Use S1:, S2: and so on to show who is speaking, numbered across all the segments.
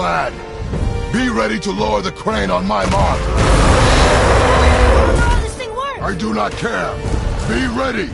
S1: plan. Be ready to lower the crane on my mark.
S2: How does this thing work?
S1: I do not care. Be ready.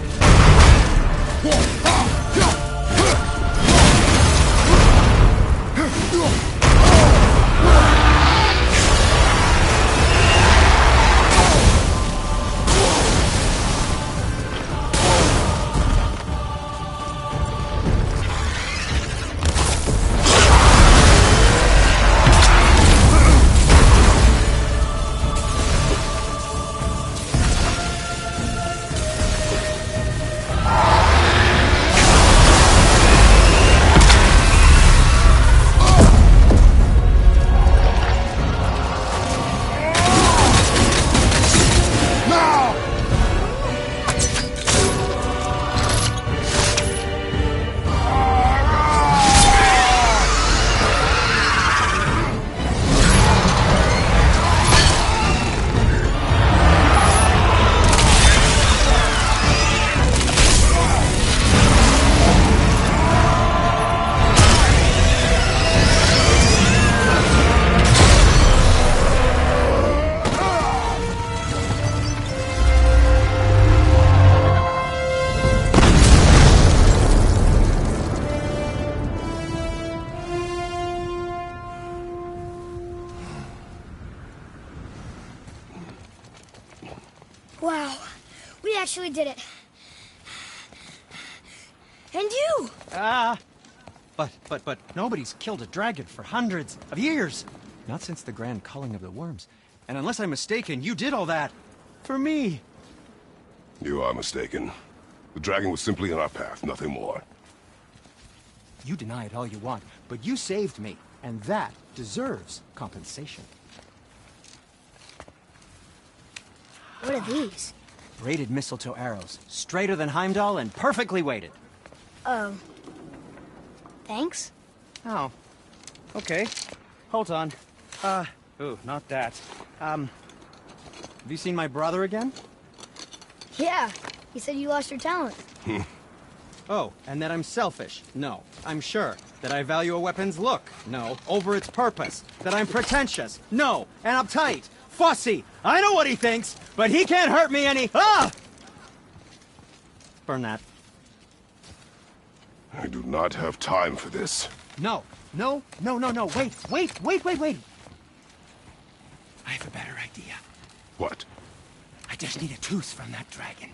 S2: Wow, we actually did it. And you!
S3: But nobody's killed a dragon for hundreds of years. Not since the grand culling of the worms. And unless I'm mistaken, you did all that for me.
S1: You are mistaken. The dragon was simply in our path, nothing more.
S3: You deny it all you want, but you saved me, and that deserves compensation.
S2: What are these?
S3: Braided mistletoe arrows, straighter than Heimdall and perfectly weighted.
S2: Oh. Thanks?
S3: Oh. Okay. Hold on. Ooh, not that. Have you seen my brother again?
S2: Yeah, he said you lost your talent.
S3: Oh, and that I'm selfish? No. I'm sure. That I value a weapon's look? No. Over its purpose? That I'm pretentious? No. And uptight? Fussy? I know what he thinks, but he can't hurt me any— Ah! Burn that.
S1: I do not have time for this.
S3: No. No. Wait. I have a better idea.
S1: What?
S3: I just need a tooth from that dragon.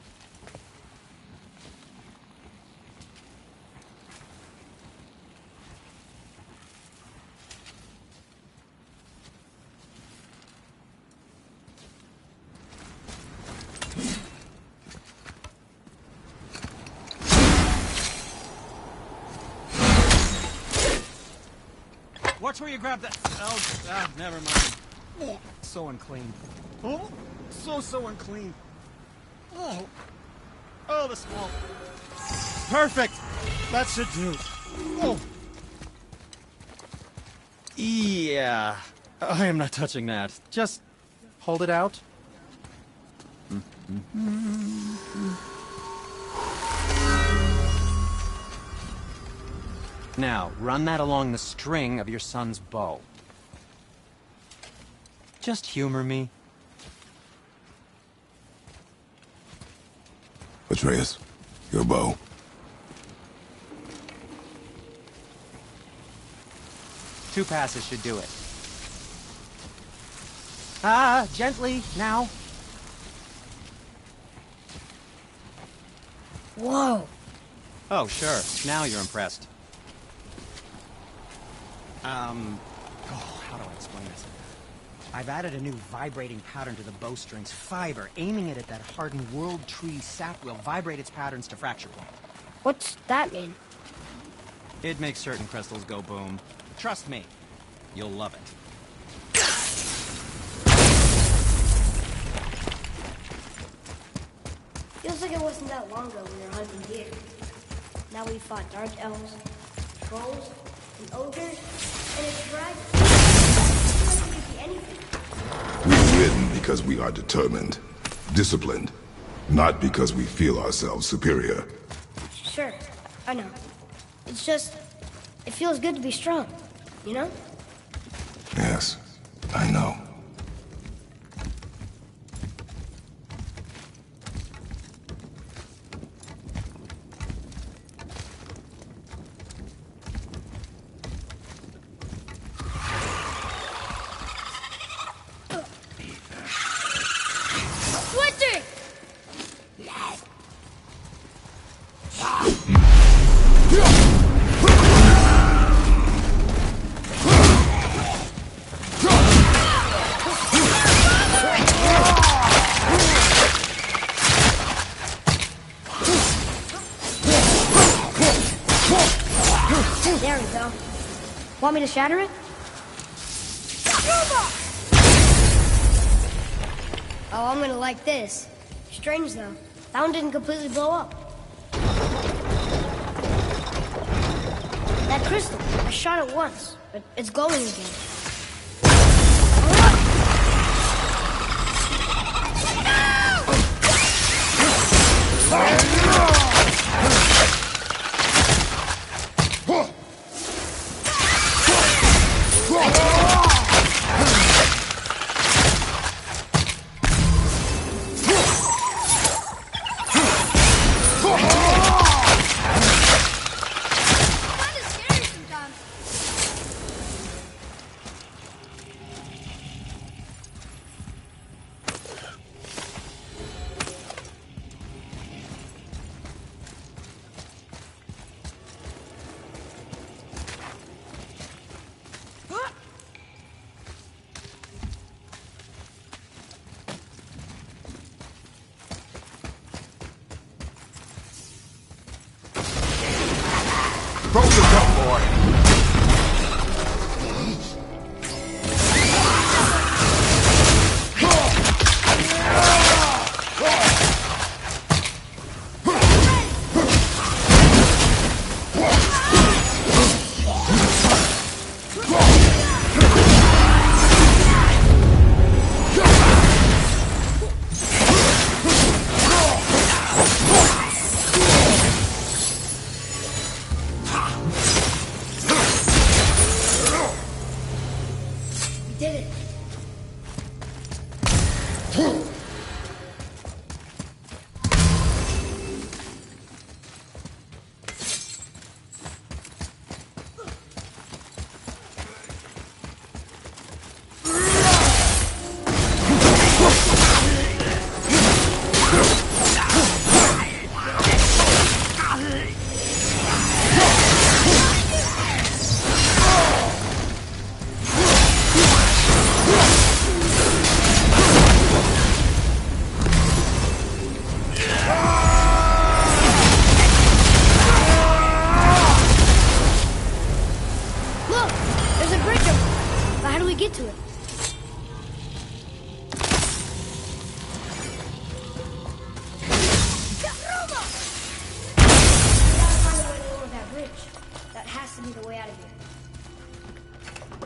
S3: Watch where you grab that. Oh, never mind. Oh, so unclean. Oh, so unclean. Oh, the smell. Perfect. That should do. Oh. Yeah. I am not touching that. Just hold it out. Now, run that along the string of your son's bow. Just humor me.
S1: Atreus, your bow.
S3: Two passes should do it. Gently, now.
S2: Whoa.
S3: Oh, sure. Now you're impressed. How do I explain this? I've added a new vibrating pattern to the bowstring's fiber. Aiming it at that hardened world tree sap will vibrate its patterns to fracture point.
S2: What's that mean?
S3: It makes certain crystals go boom. Trust me, you'll love it.
S2: Feels like it wasn't that long ago we were hunting deer. Now we fought dark elves, trolls, and ogres, and a dragon. We could be anything.
S1: We win because we are determined, disciplined, not because we feel ourselves superior.
S2: Sure, I know. It's just, it feels good to be strong, you know?
S1: Yes, I know.
S2: Switching! There we go. Want me to shatter it? Oh, I'm gonna like this. Strange though. That one didn't completely blow up. That crystal, I shot it once, but it's glowing again.
S1: Focus up, boy!
S2: Did it. Look, there's a bridge over there. But how do we get to it? That bridge. That has to be the way out of here.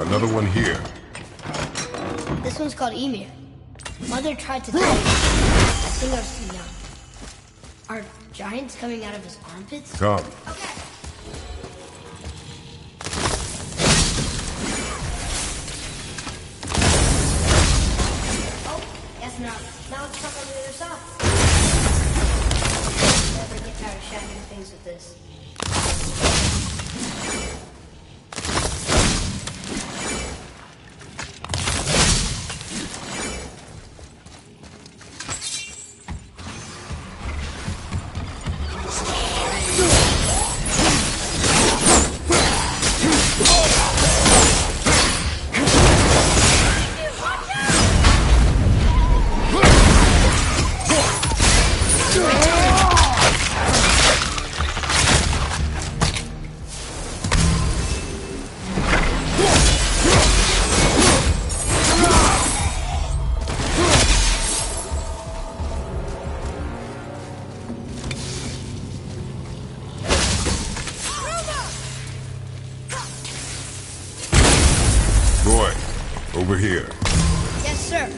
S1: Another one here.
S2: This one's called Emir. Mother tried to tell me. I think I was too young. Are giants coming out of his armpits?
S1: Come.
S2: Okay. Oh, guess not. Now it's stuck on the other side. Never get tired of shattering things with this.
S1: Boy, over here.
S2: Yes, sir.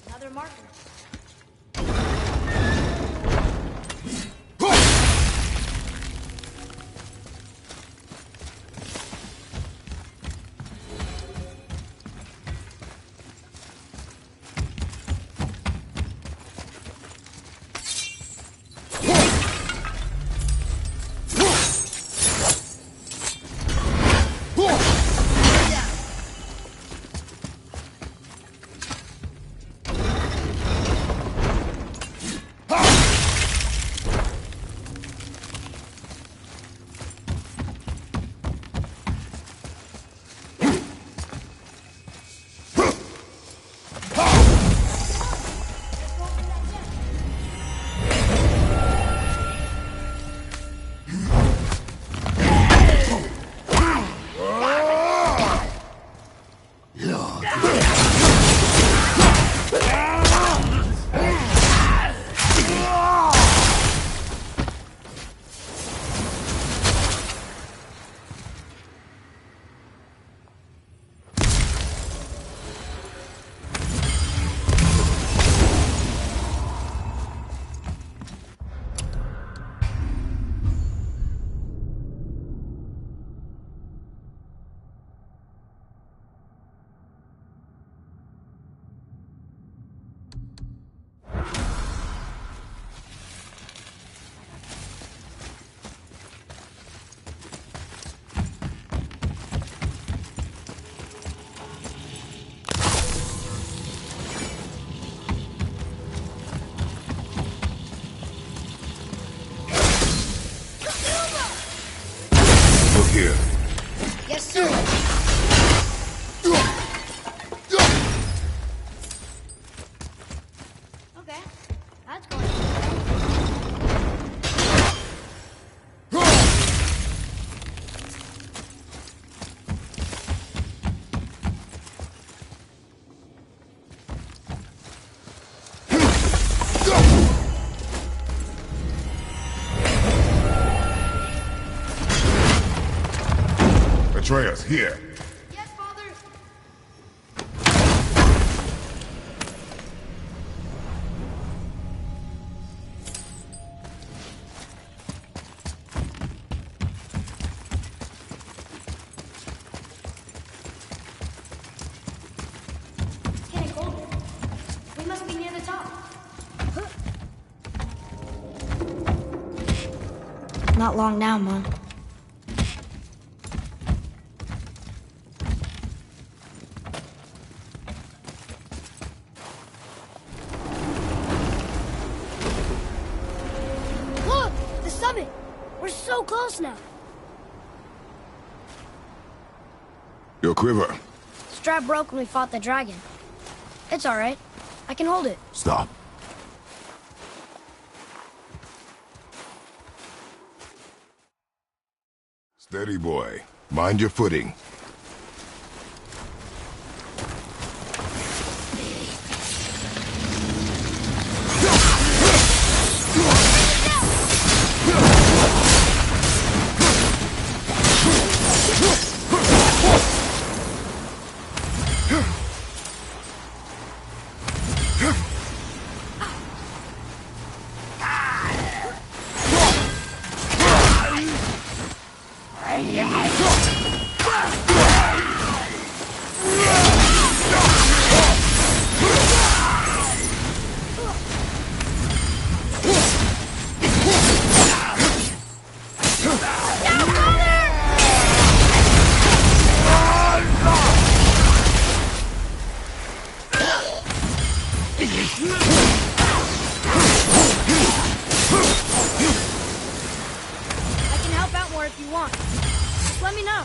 S2: Another marker. That's going.
S1: Atreus, here.
S2: Yes, Father. It's getting colder. We must be near the top. Not long now, Mom. Look! The summit! We're so close now.
S1: Your quiver.
S2: Strap broke when we fought the dragon. It's all right. I can hold it.
S1: Stop. Steady, boy. Mind your footing.
S2: I can help out more if you want. Just let me know.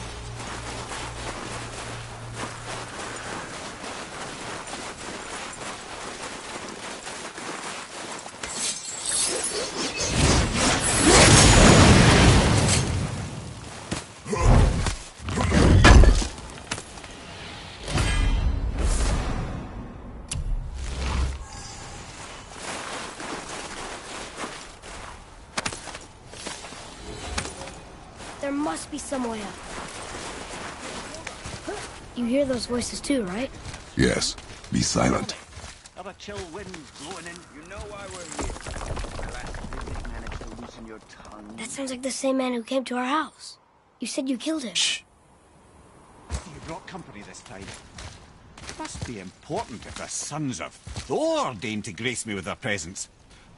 S2: There must be some way up. You hear those voices too, right?
S1: Yes. Be silent.
S3: Have a chill wind blowing in.
S4: You know why we're here. My last visit managed to loosen your tongue.
S2: That sounds like the same man who came to our house. You said you killed him.
S1: Shh.
S3: You brought company this time. Must be important if the sons of Thor deign to grace me with their presence.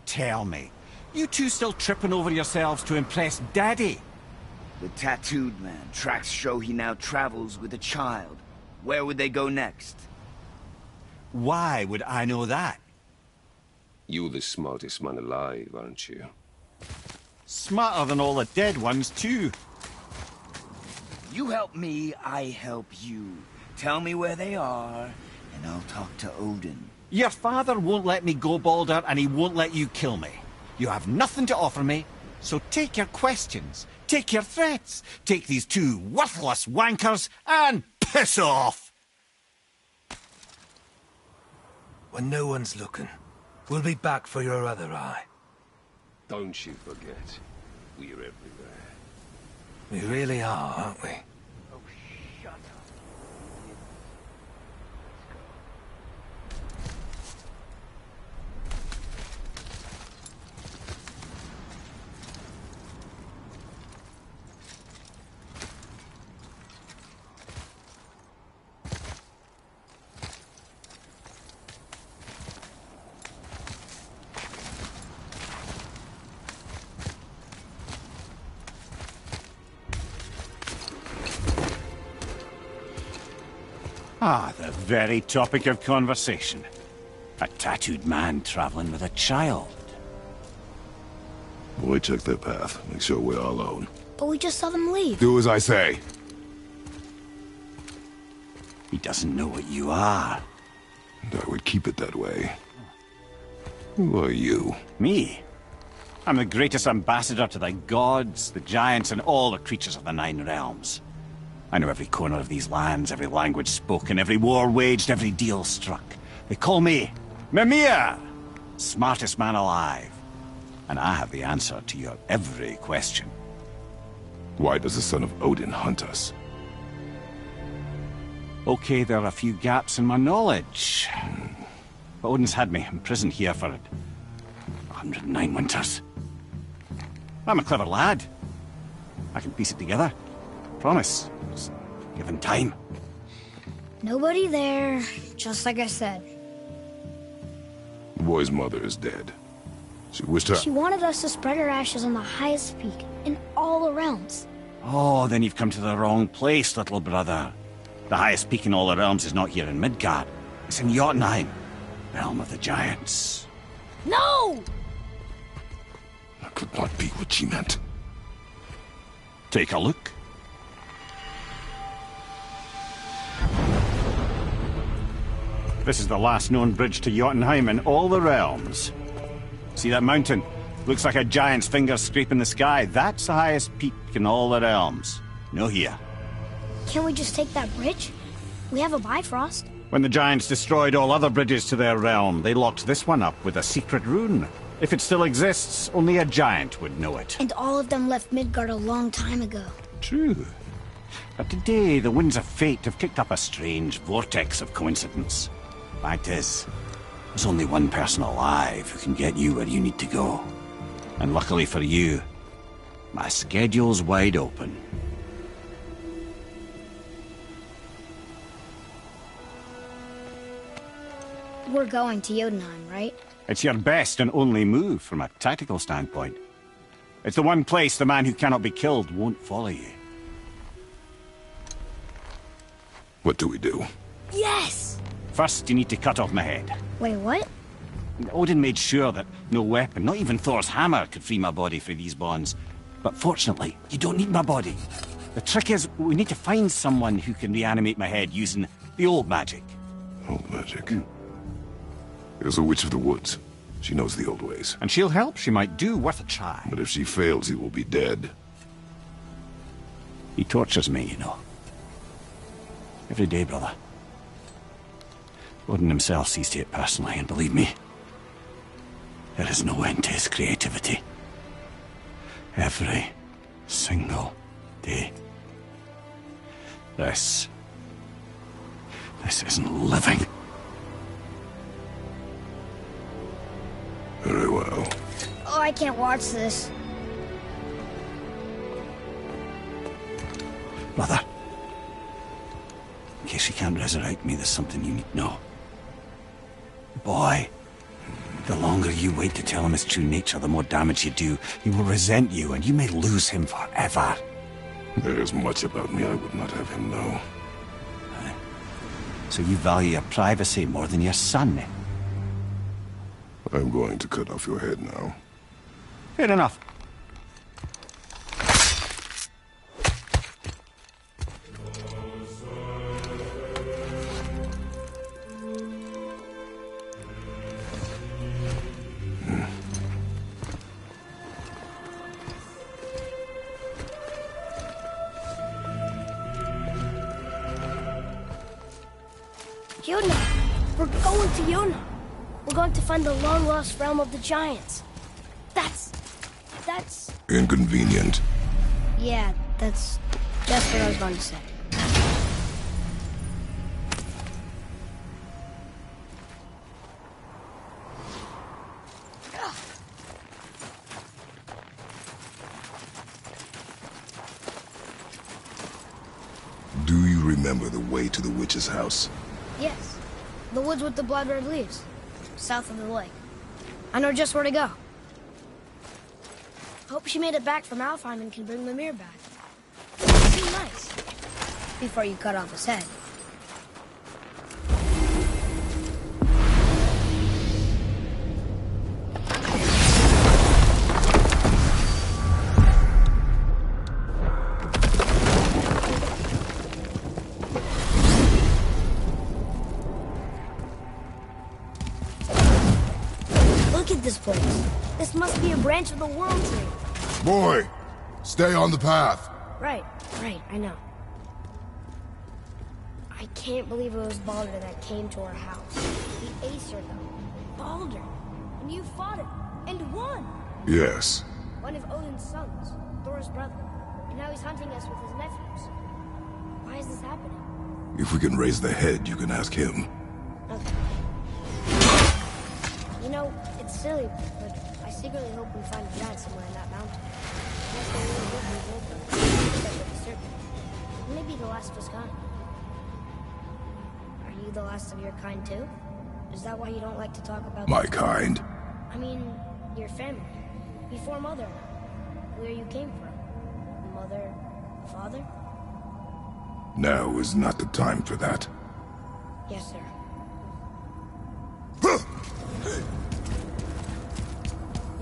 S3: Tell me, you two still tripping over yourselves to impress Daddy?
S4: The tattooed man. Tracks show he now travels with a child. Where would they go next?
S3: Why would I know that?
S5: You're the smartest man alive, aren't you?
S3: Smarter than all the dead ones, too.
S4: You help me, I help you. Tell me where they are, and I'll talk to Odin.
S3: Your father won't let me go, Baldur, and he won't let you kill me. You have nothing to offer me, so take your questions, take your threats, take these two worthless wankers, and piss off!
S6: When no one's looking, we'll be back for your other eye.
S5: Don't you forget, we're everywhere.
S6: We really are, aren't we?
S4: Oh, shut up.
S3: Ah, the very topic of conversation. A tattooed man traveling with a child.
S1: We took their path. Make sure we're alone.
S2: But we just saw them leave.
S1: Do as I say.
S3: He doesn't know what you are.
S1: And I would keep it that way. Who are you?
S7: Me? I'm the greatest ambassador to the gods, the giants, and all the creatures of the Nine Realms. I know every corner of these lands, every language spoken, every war waged, every deal struck. They call me Mimir, smartest man alive. And I have the answer to your every question.
S1: Why does the son of Odin hunt us?
S7: Okay, there are a few gaps in my knowledge. But Odin's had me imprisoned here for 109 winters. I'm a clever lad. I can piece it together. Promise. Just given time.
S2: Nobody there, just like I said.
S1: The boy's mother is dead. She wished her...
S2: She wanted us to spread her ashes on the highest peak in all the realms.
S7: Oh, then you've come to the wrong place, little brother. The highest peak in all the realms is not here in Midgard. It's in Jotunheim, realm of the giants.
S2: No!
S1: That could not be what she meant.
S7: Take a look. This is the last known bridge to Jotunheim in all the realms. See that mountain? Looks like a giant's finger scraping the sky. That's the highest peak in all the realms. No here.
S2: Can't we just take that bridge? We have a Bifrost.
S7: When the giants destroyed all other bridges to their realm, they locked this one up with a secret rune. If it still exists, only a giant would know it.
S2: And all of them left Midgard a long time ago.
S7: True. But today, the winds of fate have kicked up a strange vortex of coincidence. Fact is, there's only one person alive who can get you where you need to go. And luckily for you, my schedule's wide open.
S2: We're going to Jotunheim, right?
S7: It's your best and only move from a tactical standpoint. It's the one place the man who cannot be killed won't follow you.
S1: What do we do?
S2: Yes!
S7: First, you need to cut off my head.
S2: Wait, what?
S7: Odin made sure that no weapon, not even Thor's hammer, could free my body from these bonds. But fortunately, you don't need my body. The trick is, we need to find someone who can reanimate my head using the old magic.
S1: Old magic. There's a witch of the woods. She knows the old ways.
S7: And she'll help. She might do worth a try.
S1: But if she fails, he will be dead.
S7: He tortures me, you know. Every day, brother. Odin himself sees to it personally, and believe me, there is no end to his creativity. Every single day. This isn't living.
S1: Very well.
S2: Oh, I can't watch this.
S7: Brother, in case you can't resurrect me, there's something you need to know. Boy, the longer you wait to tell him his true nature, the more damage you do. He will resent you, and you may lose him forever.
S1: There is much about me I would not have him know.
S7: So you value your privacy more than your son?
S1: I'm going to cut off your head now.
S7: Fair enough.
S2: Jotunheim! We're going to Jotunheim! We're going to find the long-lost realm of the giants. That's...
S1: Inconvenient.
S2: Yeah, that's just what I was going to say.
S1: Do you remember the way to the witch's house?
S2: Yes. The woods with the blood-red leaves. South of the lake. I know just where to go. Hope she made it back from Alfheim and can bring Mimir back. Be nice. Before you cut off his head. Look at this place. This must be a branch of the World Tree.
S1: Boy, stay on the path.
S2: Right, I know. I can't believe it was Baldur that came to our house. The Aesir, though. Baldur. And you fought him. And won.
S1: Yes.
S2: One of Odin's sons. Thor's brother. And now he's hunting us with his nephews. Why is this happening?
S1: If we can raise the head, you can ask him.
S2: Okay. You know, it's silly, but I secretly hope we find a giant somewhere in that mountain. Unless they really would be Volker, except with the serpent. Maybe the last of his kind. Are you the last of your kind too? Is that why you don't like to talk about
S1: My kind?
S2: I mean, your family. Before Mother. Where you came from. Mother, father?
S1: Now is not the time for that.
S2: Yes, sir.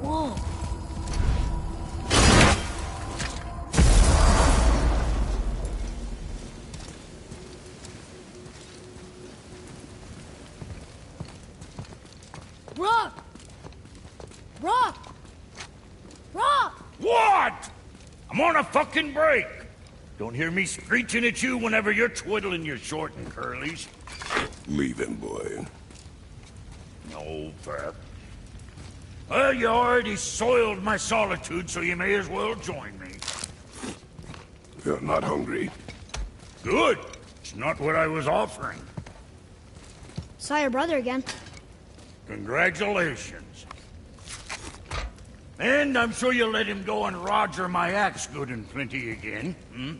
S2: Whoa! Rock! Rock! Rock!
S8: What? I'm on a fucking break. Don't hear me screeching at you whenever you're twiddling your short and curlies.
S1: Leave him, boy.
S8: No, Pep. Well, you already soiled my solitude, so you may as well join me.
S1: You're not hungry.
S8: Good. It's not what I was offering.
S2: Saw your brother again.
S8: Congratulations. And I'm sure you'll let him go and Roger my axe good and plenty again. Hmm?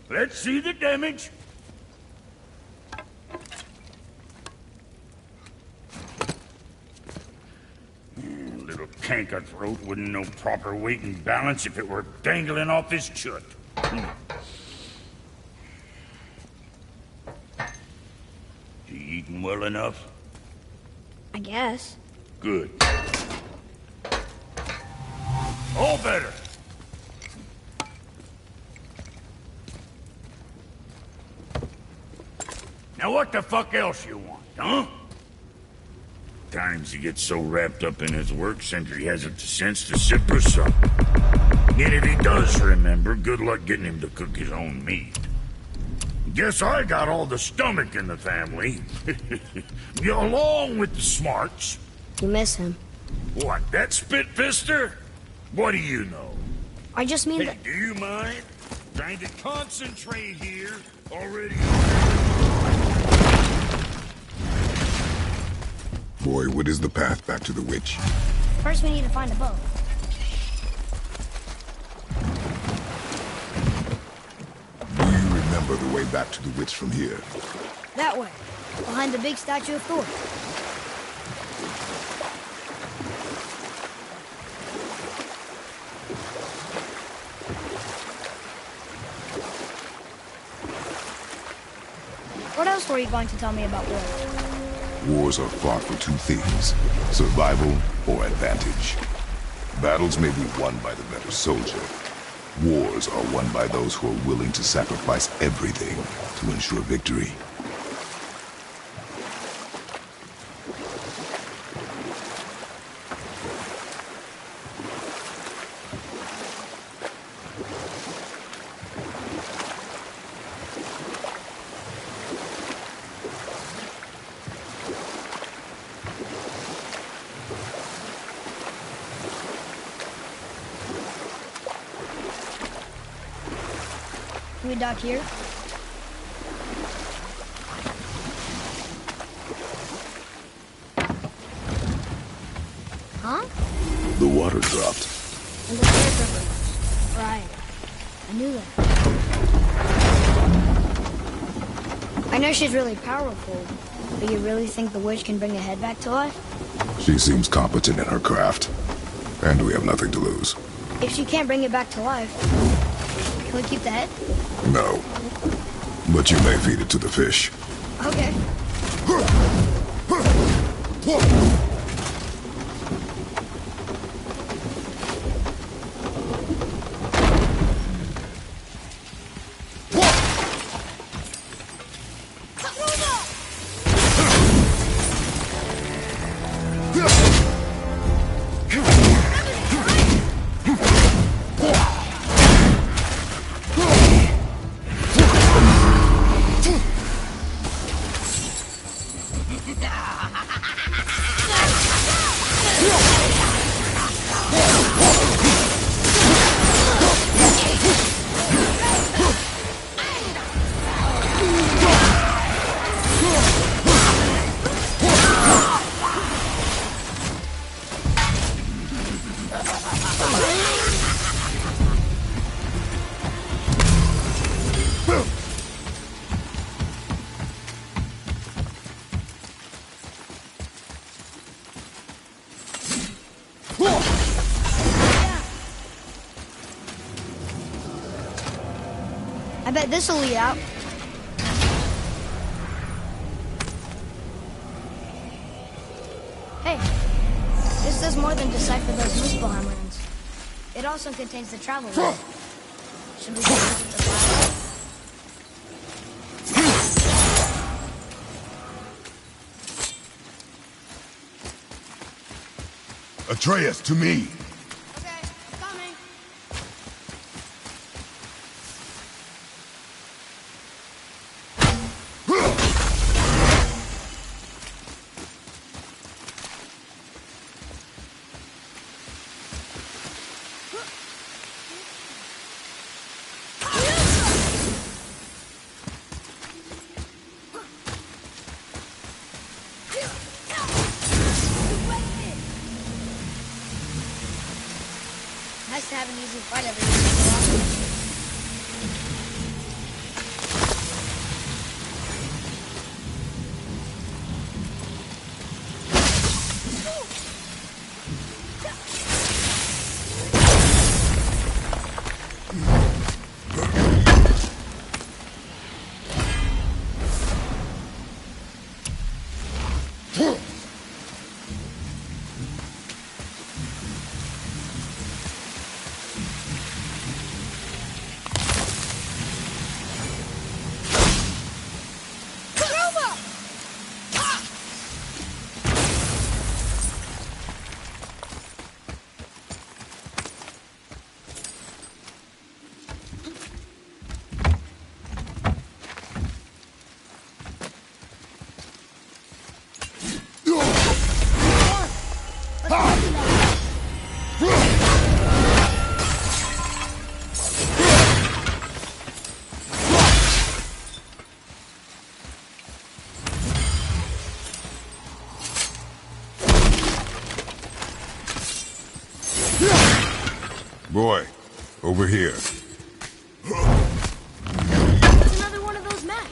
S8: Let's see the damage. Little canker-throat wouldn't know proper weight and balance if it were dangling off his chut. You eating well enough?
S2: I guess.
S8: Good. All better. Now what the fuck else you want, huh? Times he gets so wrapped up in his work, Sentry hasn't the sense to sip or sup. Yet if he does remember, good luck getting him to cook his own meat. Guess I got all the stomach in the family. Along with the smarts.
S2: You miss him.
S8: What, that spit-fister? What do you know?
S2: I just mean
S8: Hey,
S2: that...
S8: do you mind? Trying to concentrate here. Already...
S1: Boy, what is the path back to the witch?
S2: First we need to find a boat.
S1: Do you remember the way back to the witch from here?
S2: That way. Behind the big statue of Thor. What else were you going to tell me about war?
S1: Wars are fought for two things, survival or advantage. Battles may be won by the better soldier. Wars are won by those who are willing to sacrifice everything to ensure victory.
S2: Can we dock here? Huh?
S1: The water dropped.
S2: And the river. Right. I knew that. I know she's really powerful, but you really think the witch can bring the head back to life?
S1: She seems competent in her craft, and we have nothing to lose.
S2: If she can't bring it back to life, can we keep the head?
S1: No. But you may feed it to the fish.
S2: Okay. I bet this'll lead out. Hey, this does more than decipher those Muspelheim runes. It also contains the travel route. Should we go visit the flashlight?
S1: Atreus, to me!
S2: Okay, coming. Nice to have an easy fight every once in a while.
S1: Boy, over here.
S2: It's another one of those maps.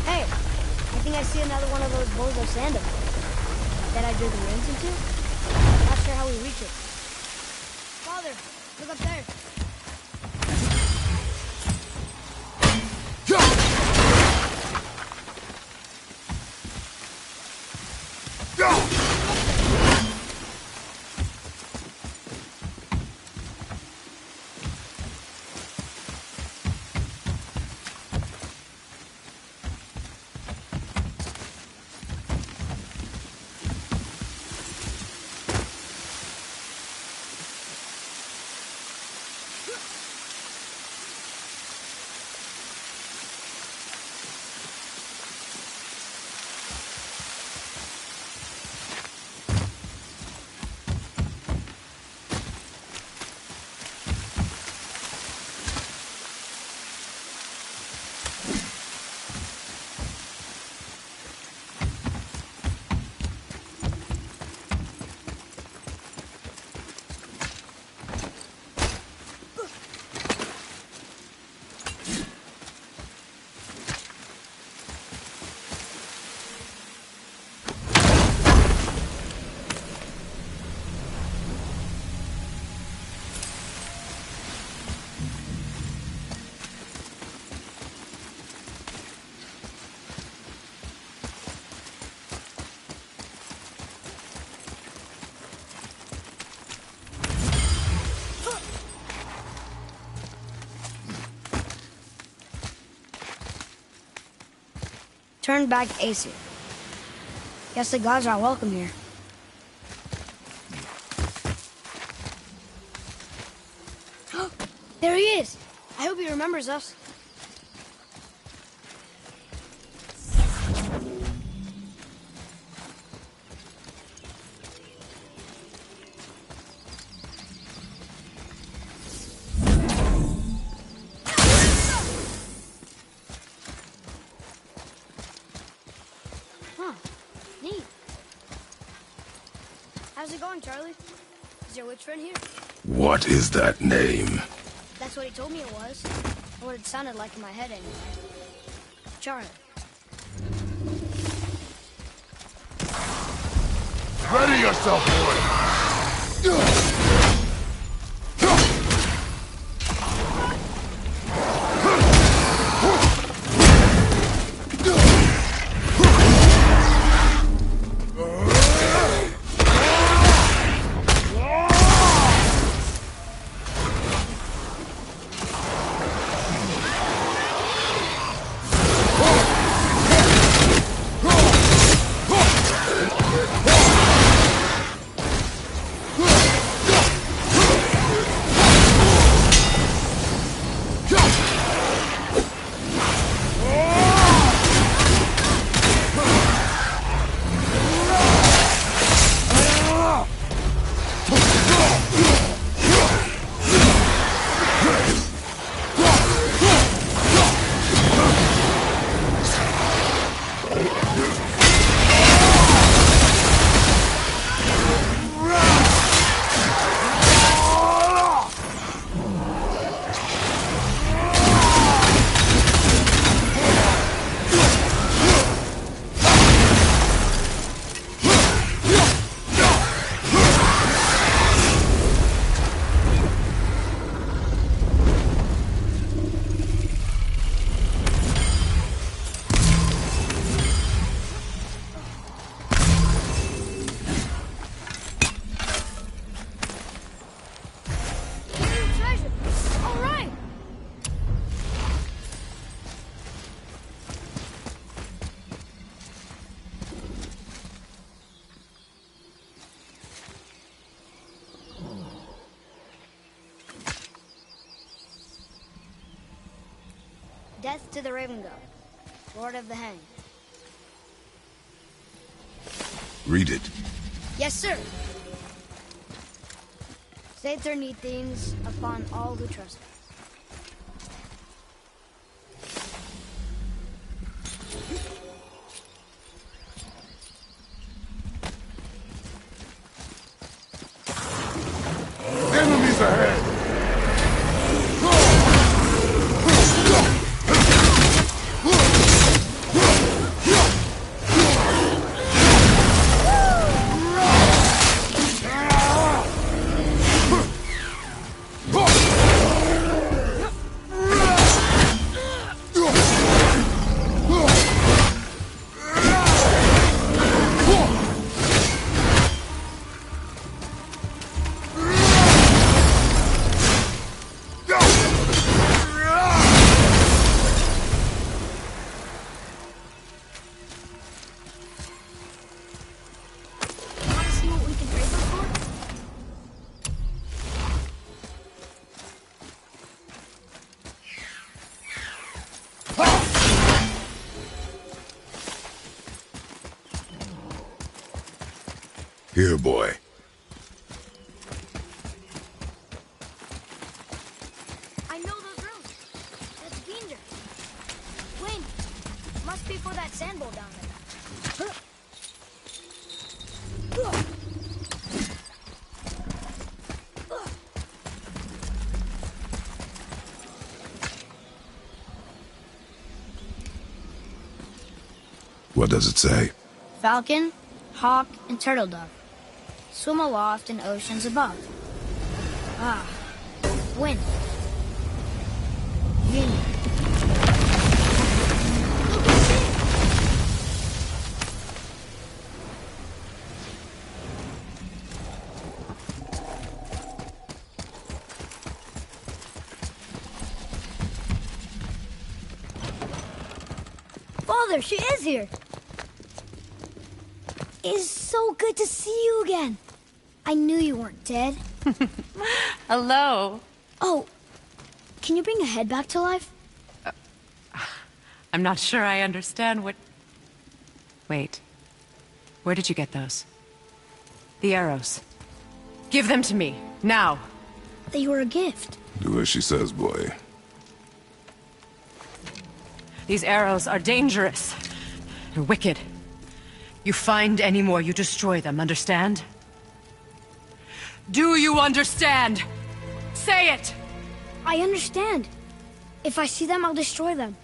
S2: Hey, I think I see another one of those bowls of sand up there. That I drew the runes into? Not sure how we reach it. Father, look up there. returned back to Aesir. Guess the gods are welcome here. There he is! I hope he remembers us. Huh. Neat. How's it going, Charlie? Is your witch friend here?
S1: What is that name?
S2: That's what he told me it was. Or what it sounded like in my head anyway. Charlie.
S1: Ready yourself, boy!
S2: Death to the Raven God, Lord of the Hanged.
S1: Read it.
S2: Yes, sir. Saith their neat things upon all who trust him.
S1: Enemies ahead!
S2: Want to see what we can trade them for?
S1: Here, boy.
S2: I know those rooms. That's Ginger. Wind. Must be for that sand bowl down there.
S1: What does it say?
S2: Falcon, hawk, and turtle dove swim aloft in oceans above. Ah, wind. Union. Mother, she is here. It's so good to see you again. I knew you weren't dead.
S9: Hello.
S2: Oh, can you bring a head back to life?
S9: I'm not sure I understand what... Wait. Where did you get those? The arrows. Give them to me, now.
S2: They were a gift.
S1: Do as she says, boy.
S9: These arrows are dangerous. They're wicked. You find any more, you destroy them, understand? Do you understand? Say it!
S2: I understand. If I see them, I'll destroy them.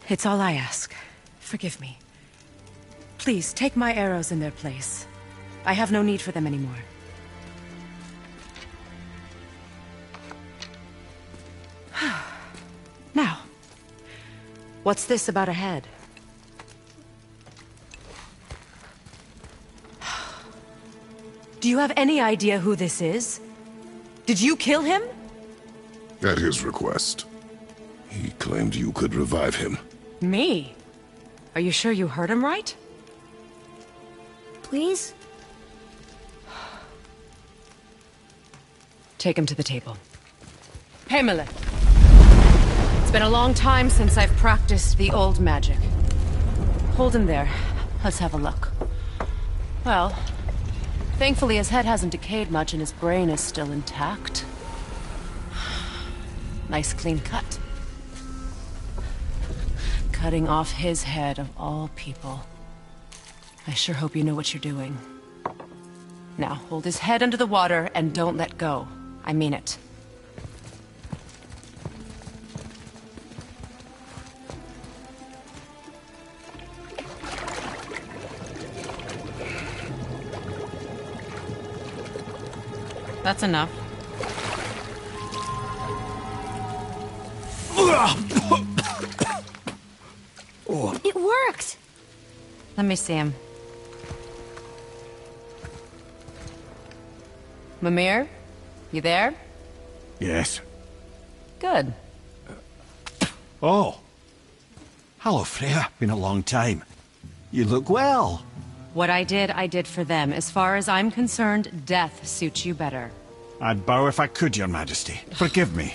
S9: It's all I ask. Forgive me. Please, take my arrows in their place. I have no need for them anymore. Now, what's this about a head? Do you have any idea who this is? Did you kill him?
S1: At his request. He claimed you could revive him.
S9: Me? Are you sure you heard him right?
S2: Please?
S9: Take him to the table. Heimele. It's been a long time since I've practiced the old magic. Hold him there. Let's have a look. Well, thankfully his head hasn't decayed much and his brain is still intact. Nice clean cut. Cutting off his head of all people. I sure hope you know what you're doing. Now, hold his head under the water and don't let go. I mean it. That's enough.
S2: It worked!
S9: Let me see him. Mimir? You there?
S7: Yes.
S9: Good.
S7: Oh. Hello, Freya. Been a long time. You look well.
S9: What I did for them. As far as I'm concerned, death suits you better.
S7: I'd bow if I could, Your Majesty. Forgive me.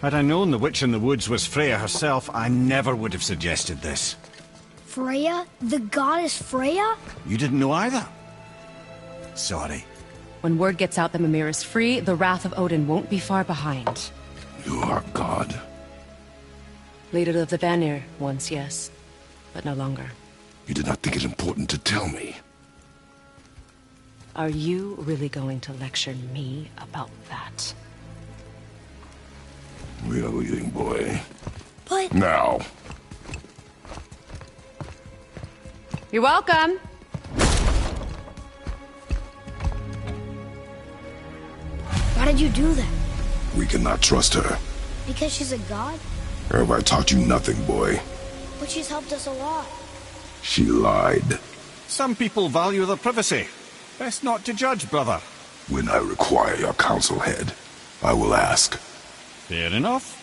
S7: Had I known the witch in the woods was Freya herself, I never would have suggested this.
S2: Freya? The goddess Freya?
S7: You didn't know either? Sorry.
S9: When word gets out that Mimir is free, the wrath of Odin won't be far behind.
S1: You are God.
S9: Leader of the Vanir, once, yes. But no longer.
S1: You did not think it important to tell me.
S9: Are you really going to lecture me about that?
S1: We are leaving, boy.
S2: But...
S1: Now.
S9: You're welcome!
S2: Why did you do that?
S1: We cannot trust her.
S2: Because she's a god?
S1: Or have I taught you nothing, boy?
S2: But she's helped us a lot.
S1: She lied.
S7: Some people value their privacy. Best not to judge, brother.
S1: When I require your council head, I will ask.
S7: Fair enough.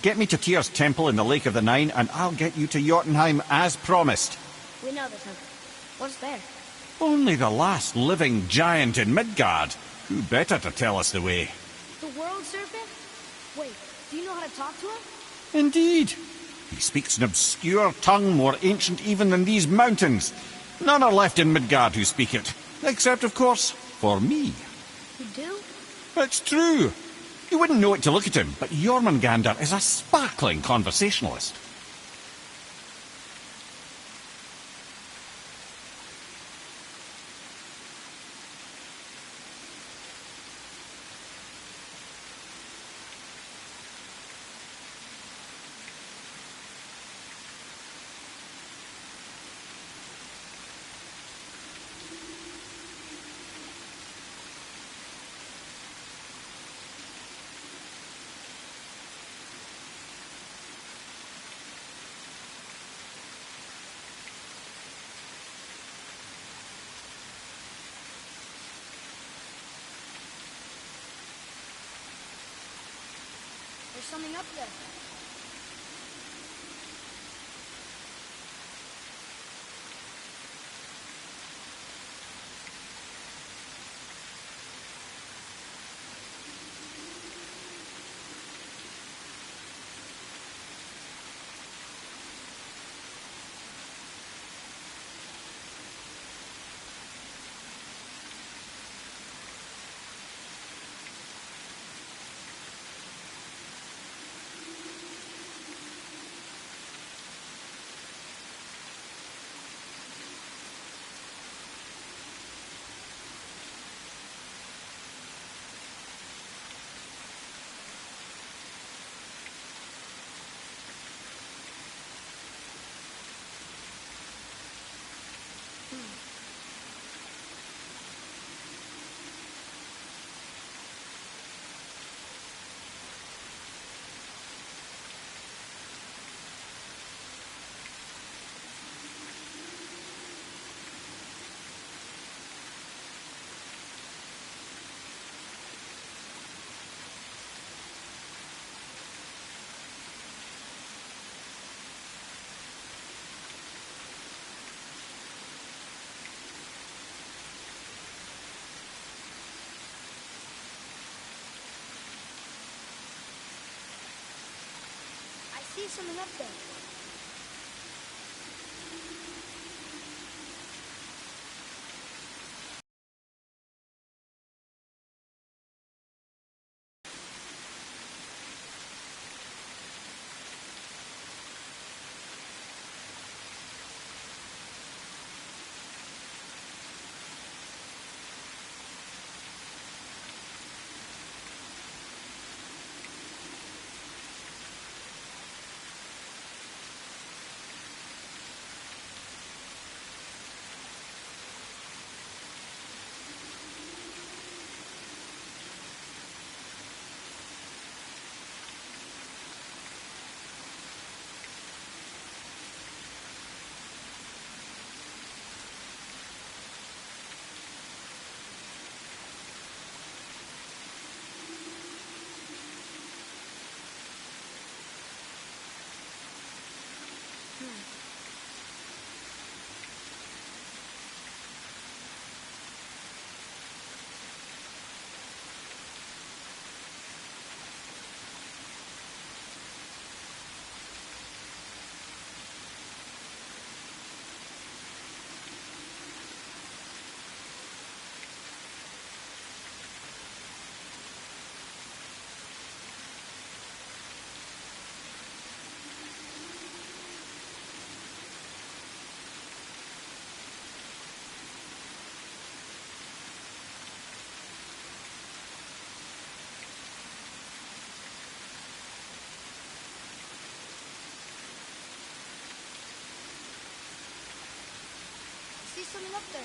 S7: Get me to Tyr's temple in the Lake of the Nine, and I'll get you to Jotunheim as promised.
S2: We know the temple. What's there?
S7: Only the last living giant in Midgard. Who better to tell us the way?
S2: The world serpent? Wait, do you know how to talk to him?
S7: Indeed. He speaks an obscure tongue more ancient even than these mountains. None are left in Midgard who speak it. Except, of course, for me.
S2: You do?
S7: It's true. You wouldn't know it to look at him, but Jormungandr is a sparkling conversationalist.
S2: There's something up there. see something up there. See something up there.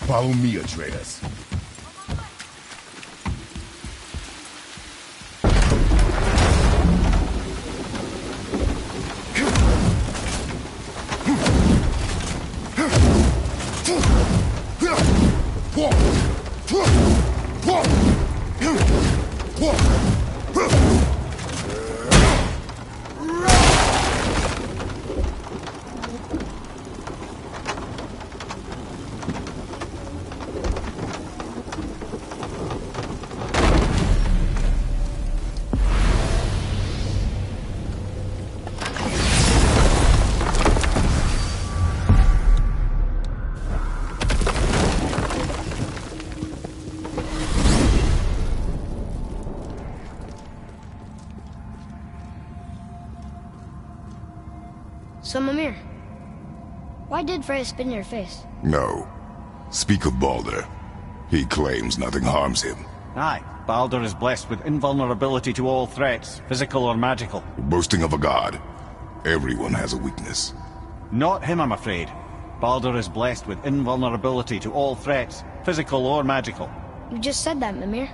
S1: Follow me, Atreus.
S2: So, Mimir, why did Freya spit in your face?
S1: No. Speak of Baldur. He claims nothing harms him.
S7: Aye, Baldur is blessed with invulnerability to all threats, physical or magical.
S1: Boasting of a god. Everyone has a weakness.
S7: Not him, I'm afraid. Baldur is blessed with invulnerability to all threats, physical or magical.
S2: You just said that, Mimir.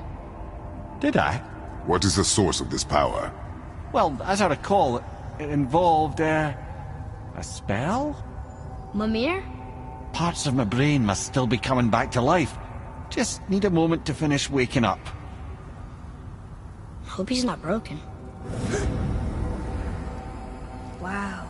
S7: Did I?
S1: What is the source of this power?
S7: Well, as I recall, it involved, a spell?
S2: Mimir?
S7: Parts of my brain must still be coming back to life. Just need a moment to finish waking up.
S2: Hope he's not broken. Wow.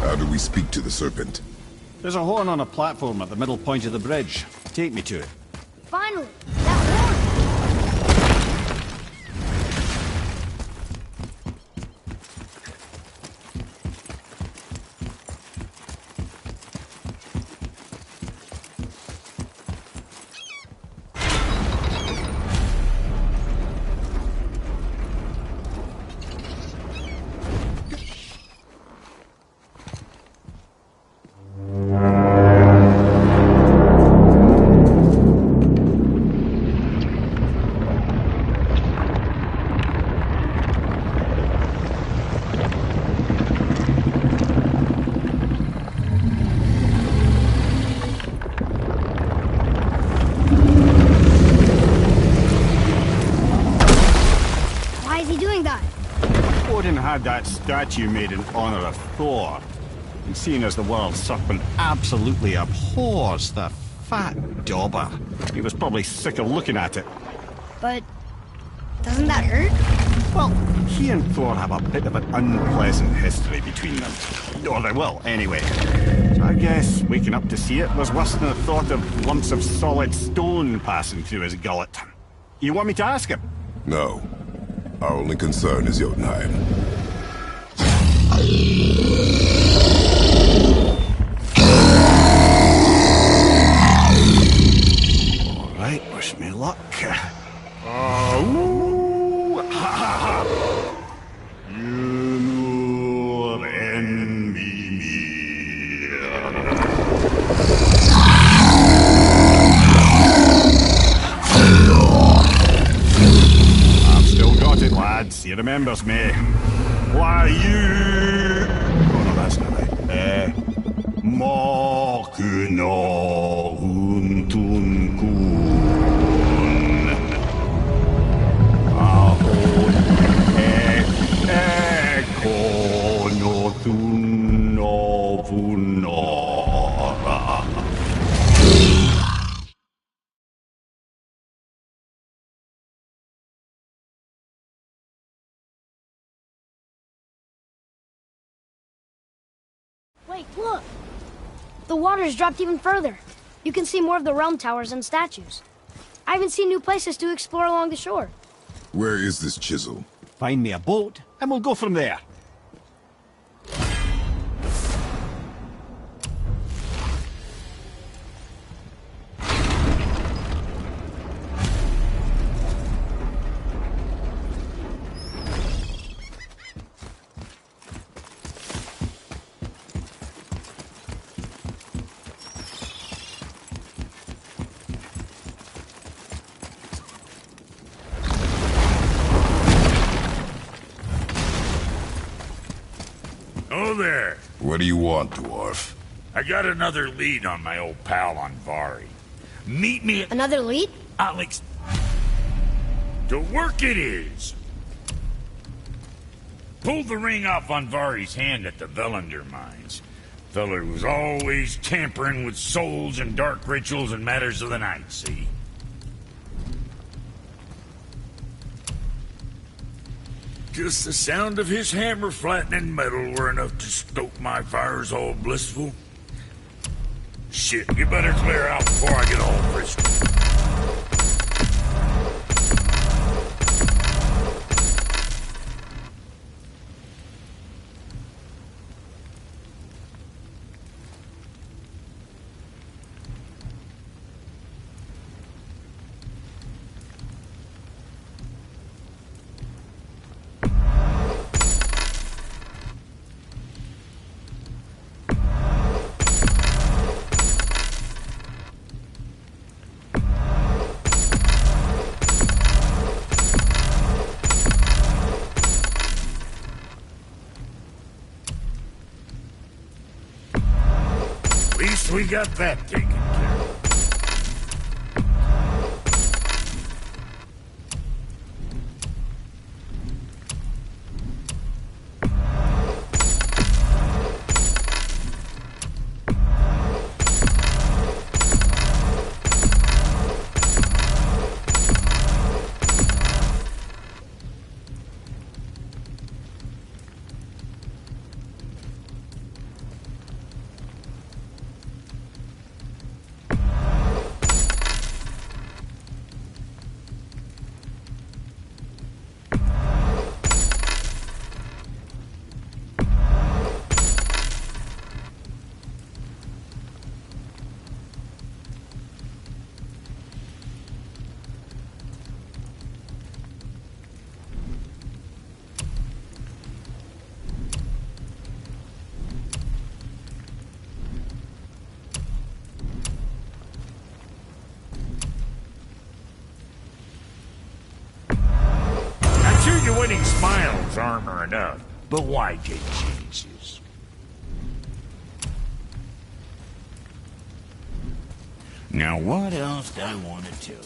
S1: How do we speak to the serpent?
S7: There's a horn on a platform at the middle point of the bridge. Take me to it.
S2: Finally! That horn!
S7: had that statue made in honor of Thor. And seeing as the world serpent absolutely abhors the fat dauber, he was probably sick of looking at it.
S2: But doesn't that hurt?
S7: Well, he and Thor have a bit of an unpleasant history between them. Or they will, anyway. So I guess waking up to see it was worse than the thought of lumps of solid stone passing through his gullet. You want me to ask him?
S1: No. Our only concern is Jotunheim.
S7: All right, wish me luck. Ooh, ha, ha, ha. You envy me. I've still got it, lads. He remembers me. Why, you... Oh, no, that's not right. Makuna Huntun Kun. Ahon Ekonotun Novunora.
S2: Wait, look! The water's dropped even further. You can see more of the realm towers and statues. I even see new places to explore along the shore.
S1: Where is this chisel?
S7: Find me a boat, and we'll go from there.
S8: Oh there.
S1: What do you want, dwarf?
S8: I got another lead on my old pal Andvari. Meet me at
S2: Another lead?
S8: Alex. To work it is. Pulled the ring off Andvari's hand at the Velander mines. Feller was always tampering with souls and dark rituals and matters of the night, see? Just the sound of his hammer flattening metal were enough to stoke my fires all blissful. Shit, you better clear out before I get all frisky. At least we got that taken care of. Your winning smiles armor enough, but why take chances? Now what else do I want to tell you?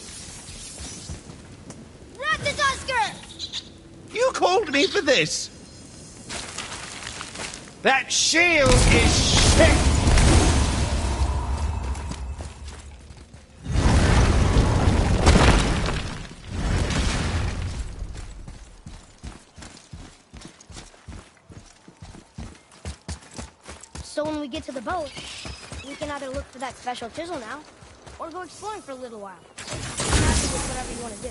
S2: Ratatoskr!
S10: You called me for this?
S7: That shield is shit!
S2: So when we get to the boat, we can either look for that special chisel now, or go exploring for a little while. I'm happy with whatever you want to do.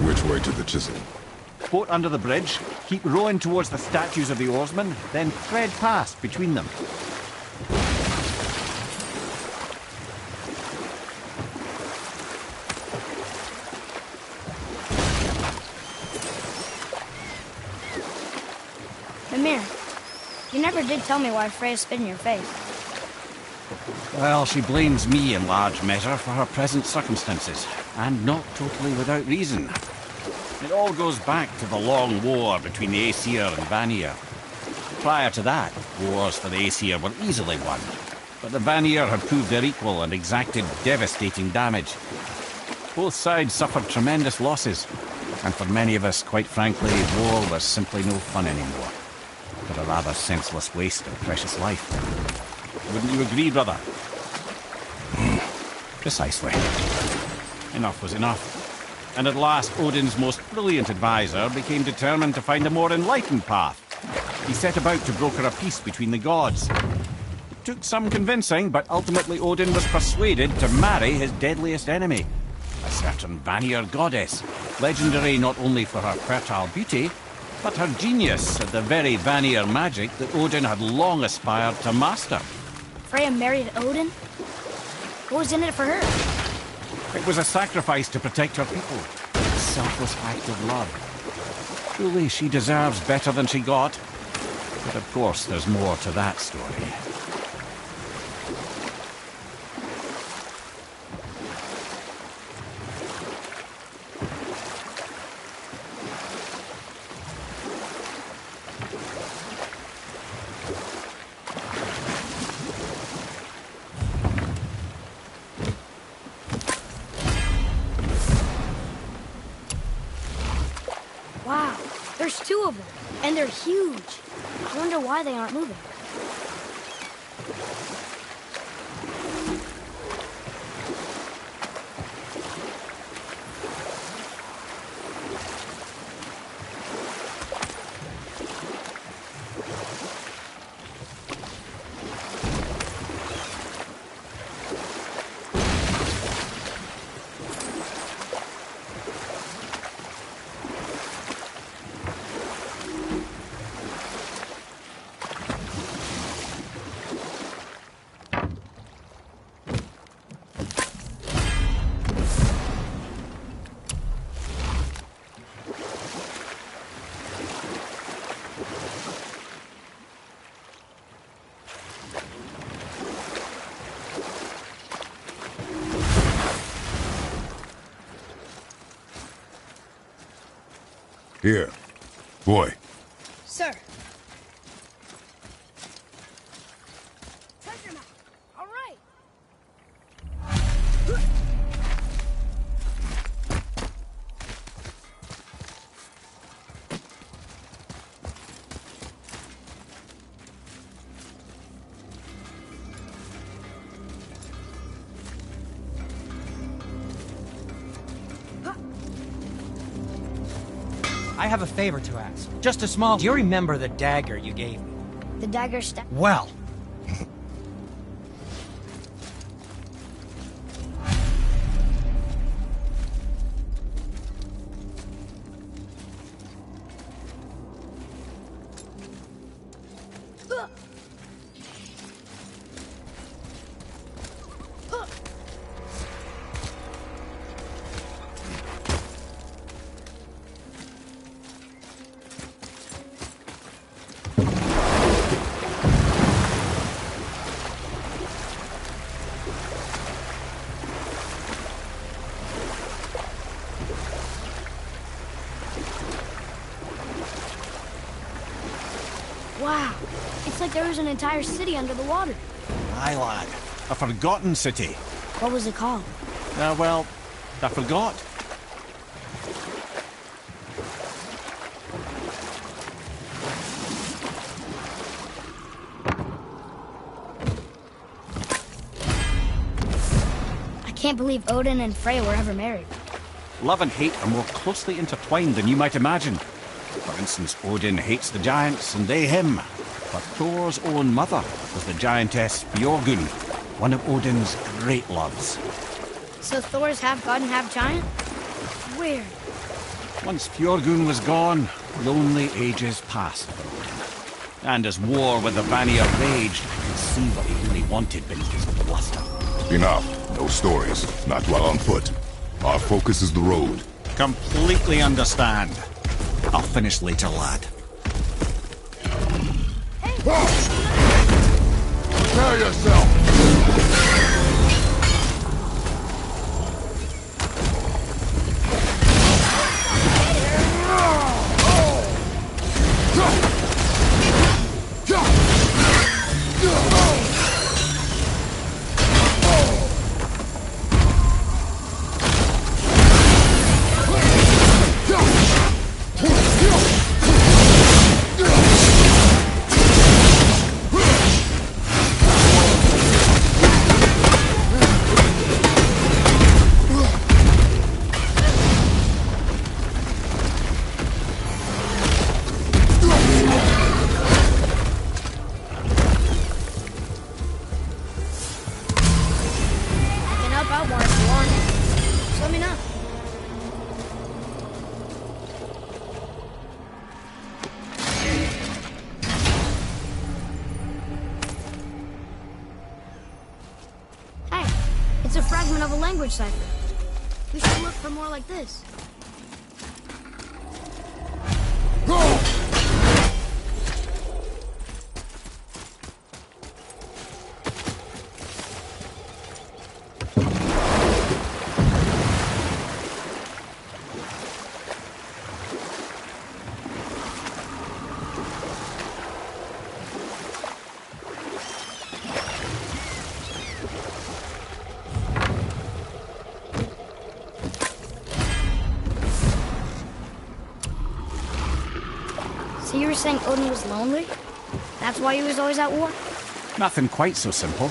S1: Which way to the chisel?
S7: Boat under the bridge, keep rowing towards the statues of the oarsmen, then thread past between them.
S2: Mimir, you never did tell me why Freya spit in your face.
S7: Well, she blames me in large measure for her present circumstances, and not totally without reason. It all goes back to the long war between the Aesir and Vanir. Prior to that, wars for the Aesir were easily won, but the Vanir had proved their equal and exacted devastating damage. Both sides suffered tremendous losses, and for many of us, quite frankly, war was simply no fun anymore, but a rather senseless waste of precious life. Wouldn't you agree, brother? Precisely. Enough was enough. And at last, Odin's most brilliant advisor became determined to find a more enlightened path. He set about to broker a peace between the gods. It took some convincing, but ultimately Odin was persuaded to marry his deadliest enemy, a certain Vanir goddess, legendary not only for her fertile beauty, but her genius at the very Vanir magic that Odin had long aspired to master.
S2: Freya married Odin? What was in it for her?
S7: It was a sacrifice to protect her people. A selfless act of love. Truly, she deserves better than she got. But of course, there's more to that story.
S2: Wow, there's two of them, and they're huge. I wonder why they aren't moving.
S1: Here. Boy.
S2: Sir. Treasure map. All right.
S10: I have a favor to ask. Just a small... Do you remember the dagger you gave me?
S2: The dagger staff.
S10: Well...
S2: Wow. It's like there was an entire city under the water.
S7: Aye, lad. A forgotten city.
S2: What was it called?
S7: Well, I forgot.
S2: I can't believe Odin and Freya were ever married.
S7: Love and hate are more closely intertwined than you might imagine. For instance, Odin hates the giants and they him. But Thor's own mother was the giantess Björgun, one of Odin's great loves.
S2: So Thor's half god and half giant? Weird.
S7: Once Björgun was gone, lonely ages passed for Odin. And as war with the Vanir raged, I could see what he really wanted beneath his bluster.
S1: Enough. No stories. Not while on foot. Our focus is the road.
S7: Completely understand. I'll finish later, lad.
S1: Prepare yourself!
S2: It's a fragment of a language cipher. We should look for more like this. So you were saying Odin was lonely? That's why he was always at war?
S7: Nothing quite so simple.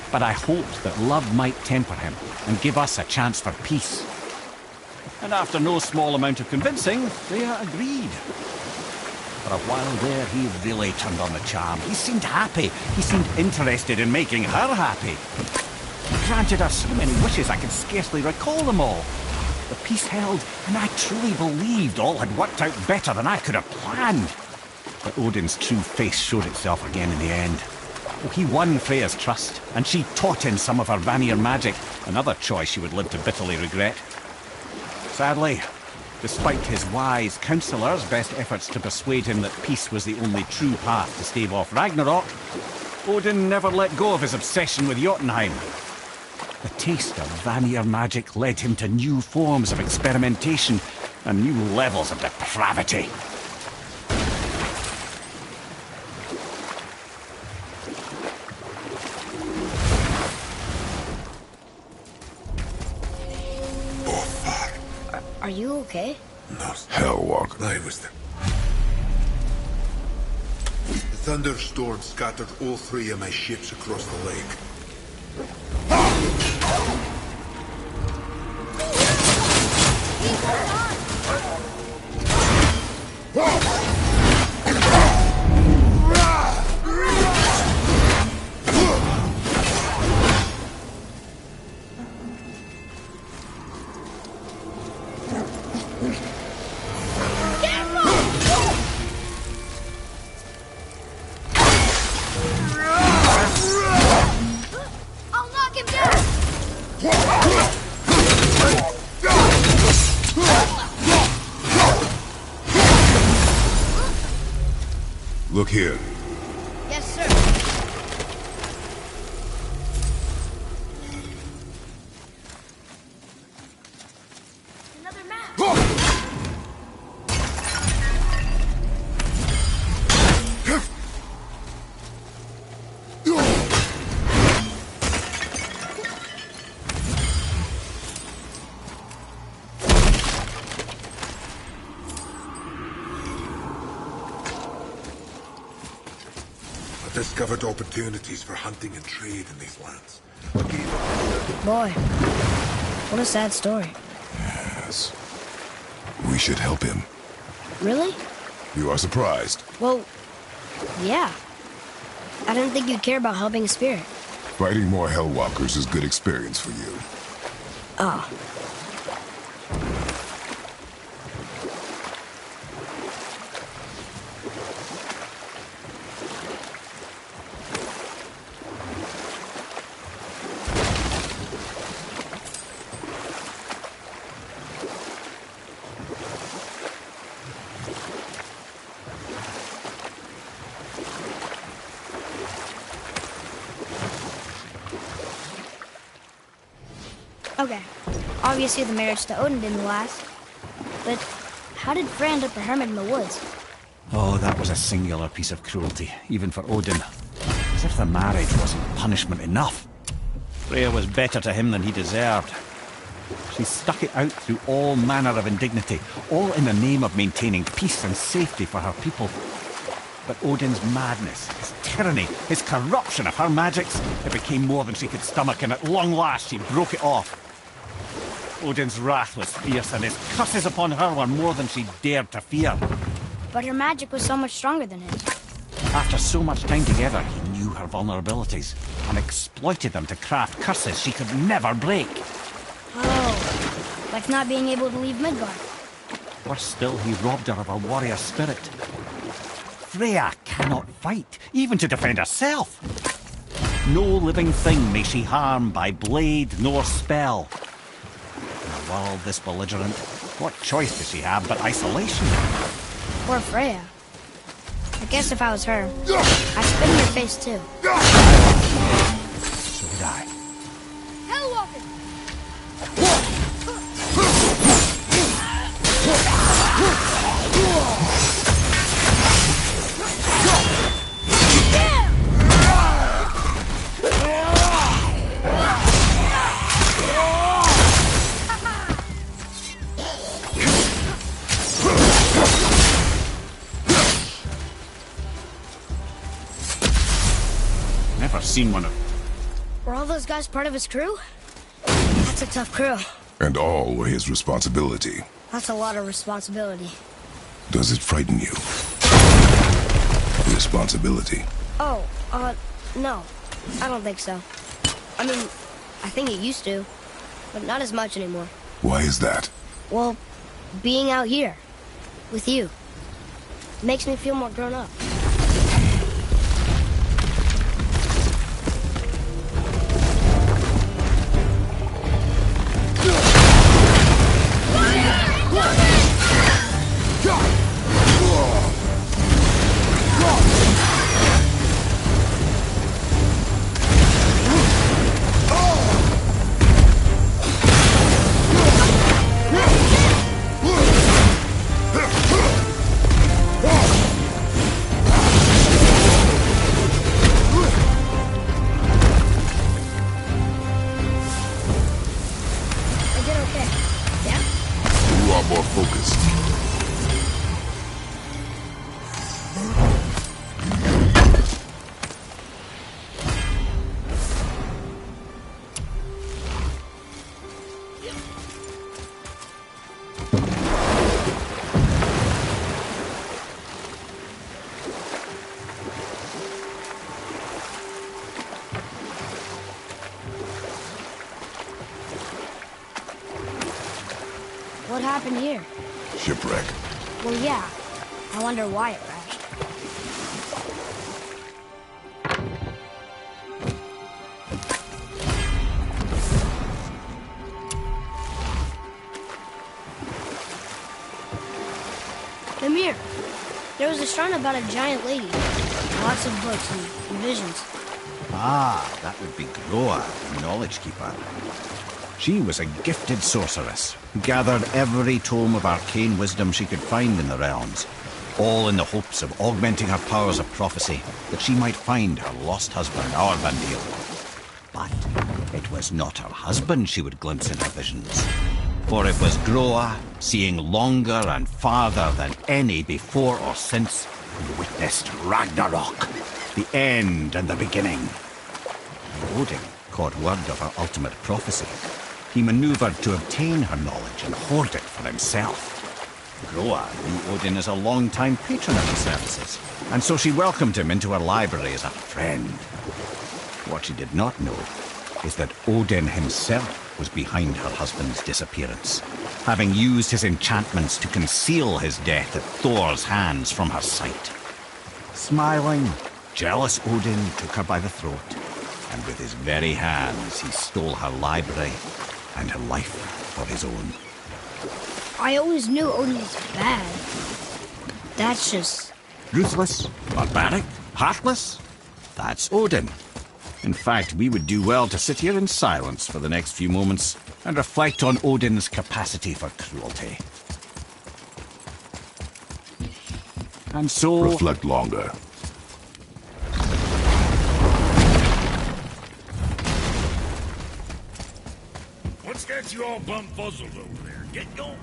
S7: But I hoped that love might temper him and give us a chance for peace. And after no small amount of convincing, Freya agreed. For a while there, he really turned on the charm. He seemed happy. He seemed interested in making her happy. He granted her so many wishes I could scarcely recall them all. The peace held, and I truly believed all had worked out better than I could have planned. But Odin's true face showed itself again in the end. Oh, he won Freya's trust, and she taught him some of her Vanir magic, another choice she would live to bitterly regret. Sadly, despite his wise counsellors' best efforts to persuade him that peace was the only true path to stave off Ragnarok, Odin never let go of his obsession with Jotunheim. The taste of Vanir magic led him to new forms of experimentation and new levels of depravity.
S2: Are you okay?
S11: No.
S1: Hellwalker.
S11: I was there. The thunderstorm scattered all 3 of my ships across the lake.
S2: I'll knock him down!
S1: Look here.
S2: Yes, sir. Another map.
S11: discovered opportunities for hunting and trade in these lands.
S2: Boy, what a sad story.
S1: Yes. We should help him.
S2: Really?
S1: You are surprised.
S2: Well, yeah. I didn't think you'd care about helping a spirit.
S1: Fighting more Hellwalkers is good experience for you.
S2: Oh. Okay, obviously the marriage to Odin didn't last, but how did Freya end up a hermit in the woods?
S7: Oh, that was a singular piece of cruelty, even for Odin. As if the marriage wasn't punishment enough. Freya was better to him than he deserved. She stuck it out through all manner of indignity, all in the name of maintaining peace and safety for her people. But Odin's madness, his tyranny, his corruption of her magics, it became more than she could stomach, and at long last she broke it off. Odin's wrath was fierce, and his curses upon her were more than she dared to fear.
S2: But her magic was so much stronger than his.
S7: After so much time together, he knew her vulnerabilities, and exploited them to craft curses she could never break.
S2: Oh, like not being able to leave Midgard.
S7: Worse still, he robbed her of her warrior spirit. Freya cannot fight, even to defend herself. No living thing may she harm by blade nor spell. In a world this belligerent, what choice does she have but isolation?
S2: Poor Freya. I guess if I was her, I'd spit in her face too.
S7: So would I.
S2: Hellwalker!
S7: Never seen one of...
S2: Were all those guys part of his crew? That's a tough crew.
S1: And all were his responsibility.
S2: That's a lot of responsibility.
S1: Does it frighten you? Responsibility.
S2: Oh, no. I don't think so. I mean, I think it used to, but not as much anymore.
S1: Why is that?
S2: Well, being out here, with you, makes me feel more grown up.
S1: More focused.
S2: What happened here?
S1: Shipwreck.
S2: Well, yeah. I wonder why it crashed. Mimir, there was a shrine about a giant lady. Lots of books and visions.
S7: Ah, that would be Groa, the Knowledge Keeper. She was a gifted sorceress, who gathered every tome of arcane wisdom she could find in the realms, all in the hopes of augmenting her powers of prophecy, that she might find her lost husband, Aurbandil. But it was not her husband she would glimpse in her visions, for it was Groa, seeing longer and farther than any before or since, who witnessed Ragnarok. the end and the beginning. When Odin caught word of her ultimate prophecy, he maneuvered to obtain her knowledge and hoard it for himself. Groa knew Odin as a long-time patron of his services, and so she welcomed him into her library as a friend. What she did not know is that Odin himself was behind her husband's disappearance, having used his enchantments to conceal his death at Thor's hands from her sight. Smiling, jealous Odin took her by the throat, and with his very hands he stole her library and her life for his own.
S2: I always knew Odin was bad. That's just...
S7: Ruthless, barbaric, heartless? That's Odin. In fact, we would do well to sit here in silence for the next few moments and reflect on Odin's capacity for cruelty. And so...
S1: Reflect longer.
S8: What's got you all bum-fuzzled over there? Get going.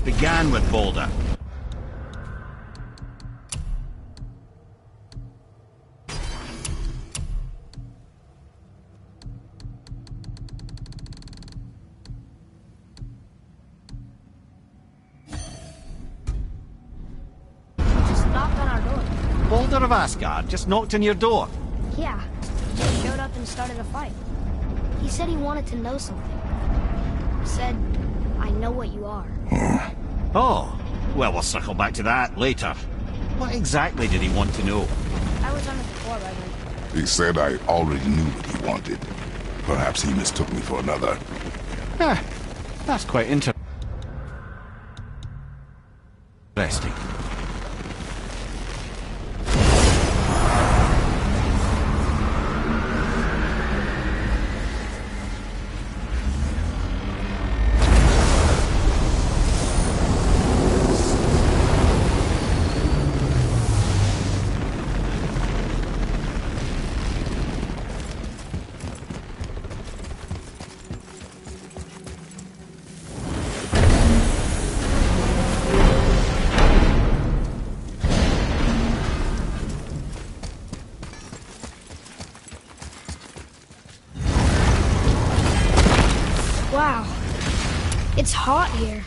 S7: Began with Boulder.
S2: Just knocked on our door.
S7: Boulder of Asgard just knocked on your door.
S2: Yeah, he just showed up and started a fight. He said he wanted to know something. He said, I know what you are.
S7: Oh, well, we'll circle back to that later. What exactly did he want to know?
S2: I was on the floor by then.
S1: He said I already knew what he wanted. Perhaps he mistook me for another.
S7: That's quite interesting.
S2: Wow, it's hot here.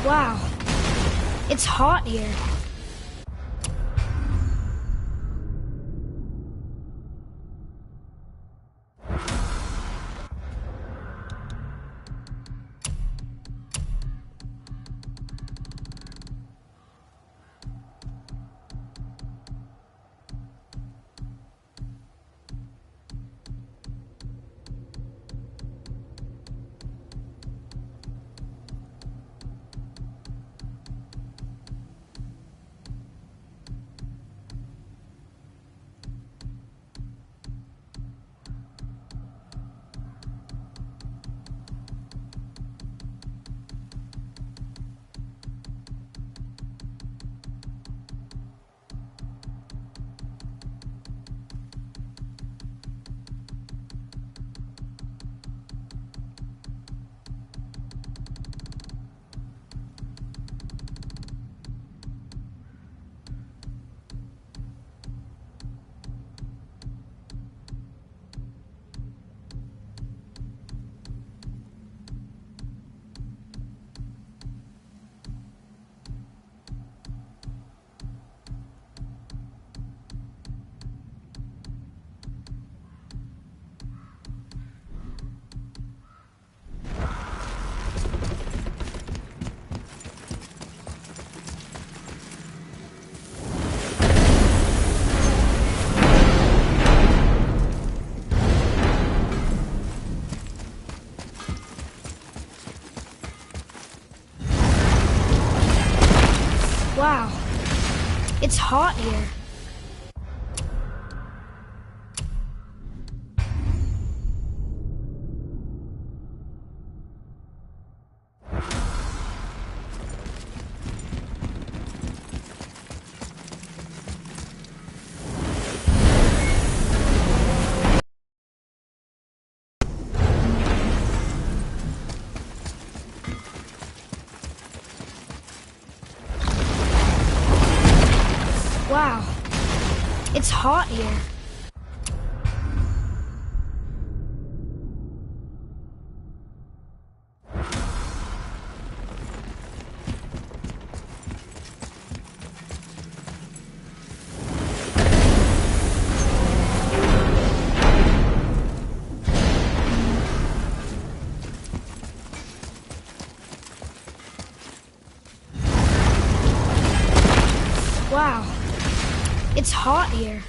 S2: Wow, it's hot here. It's hot here. Wow, it's hot here. Wow, it's hot here.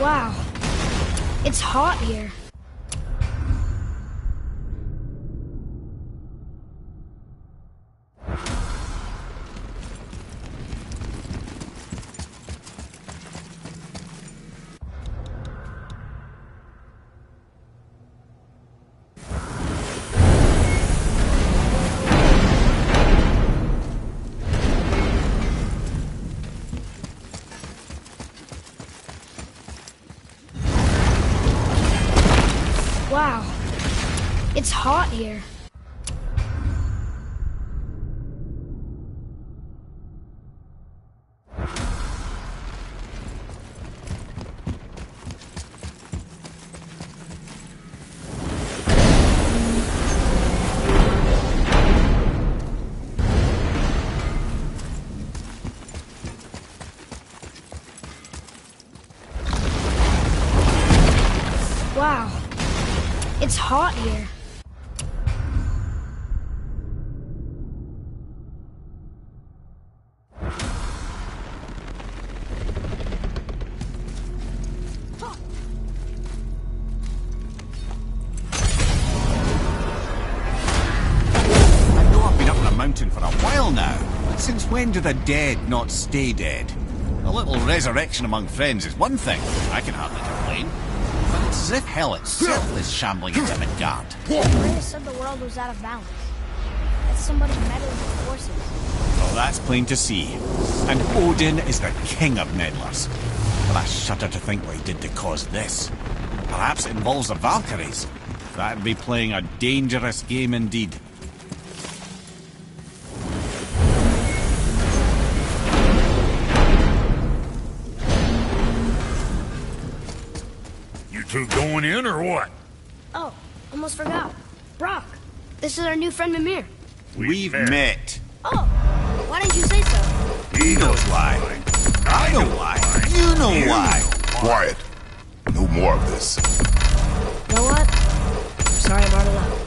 S2: Wow, it's hot here. Wow, it's hot here. Wow, it's hot here.
S7: I know I've been up on a mountain for a while now, but since when do the dead not stay dead? A little resurrection among friends is one thing. I can hardly complain. But it's as if hell itself is shambling into Midgard.
S2: Rhea said the world was out of balance. That's somebody meddling with forces.
S7: Oh, that's plain to see. And Odin is the king of meddlers. But I shudder to think what he did to cause this. Perhaps it involves the Valkyries. That'd be playing a dangerous game indeed.
S8: You two going in or what?
S2: Oh, almost forgot. Brock, this is our new friend Mimir.
S7: We've met.
S2: Oh, why didn't you say so?
S7: He knows why. I know why. You know why.
S1: Quiet. No more of this.
S2: You know what? I'm sorry I brought it up.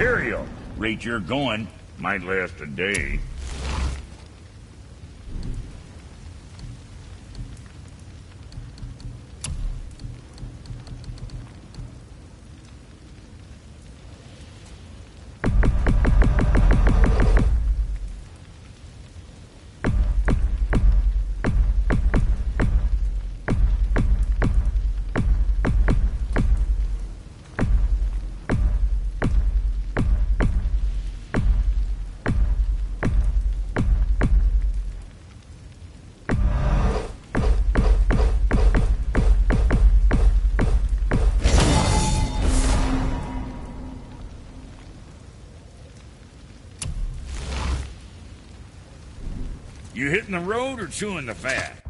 S8: material. Rate you're going, might last a day. You hitting the road or chewing the fat?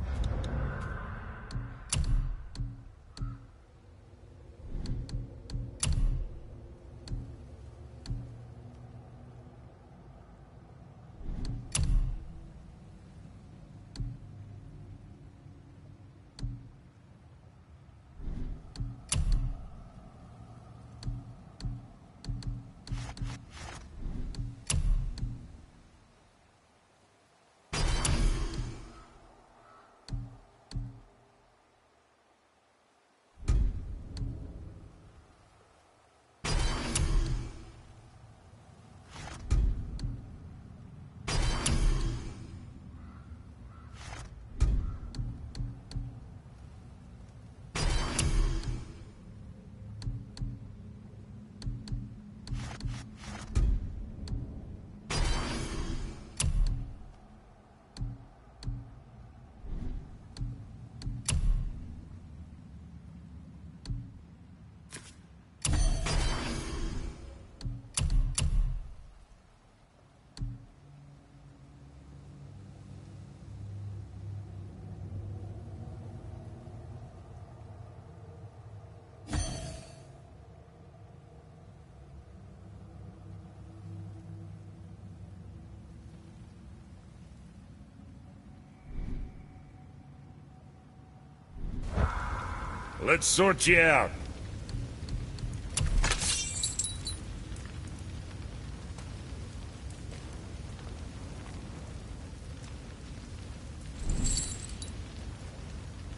S8: Let's sort you out.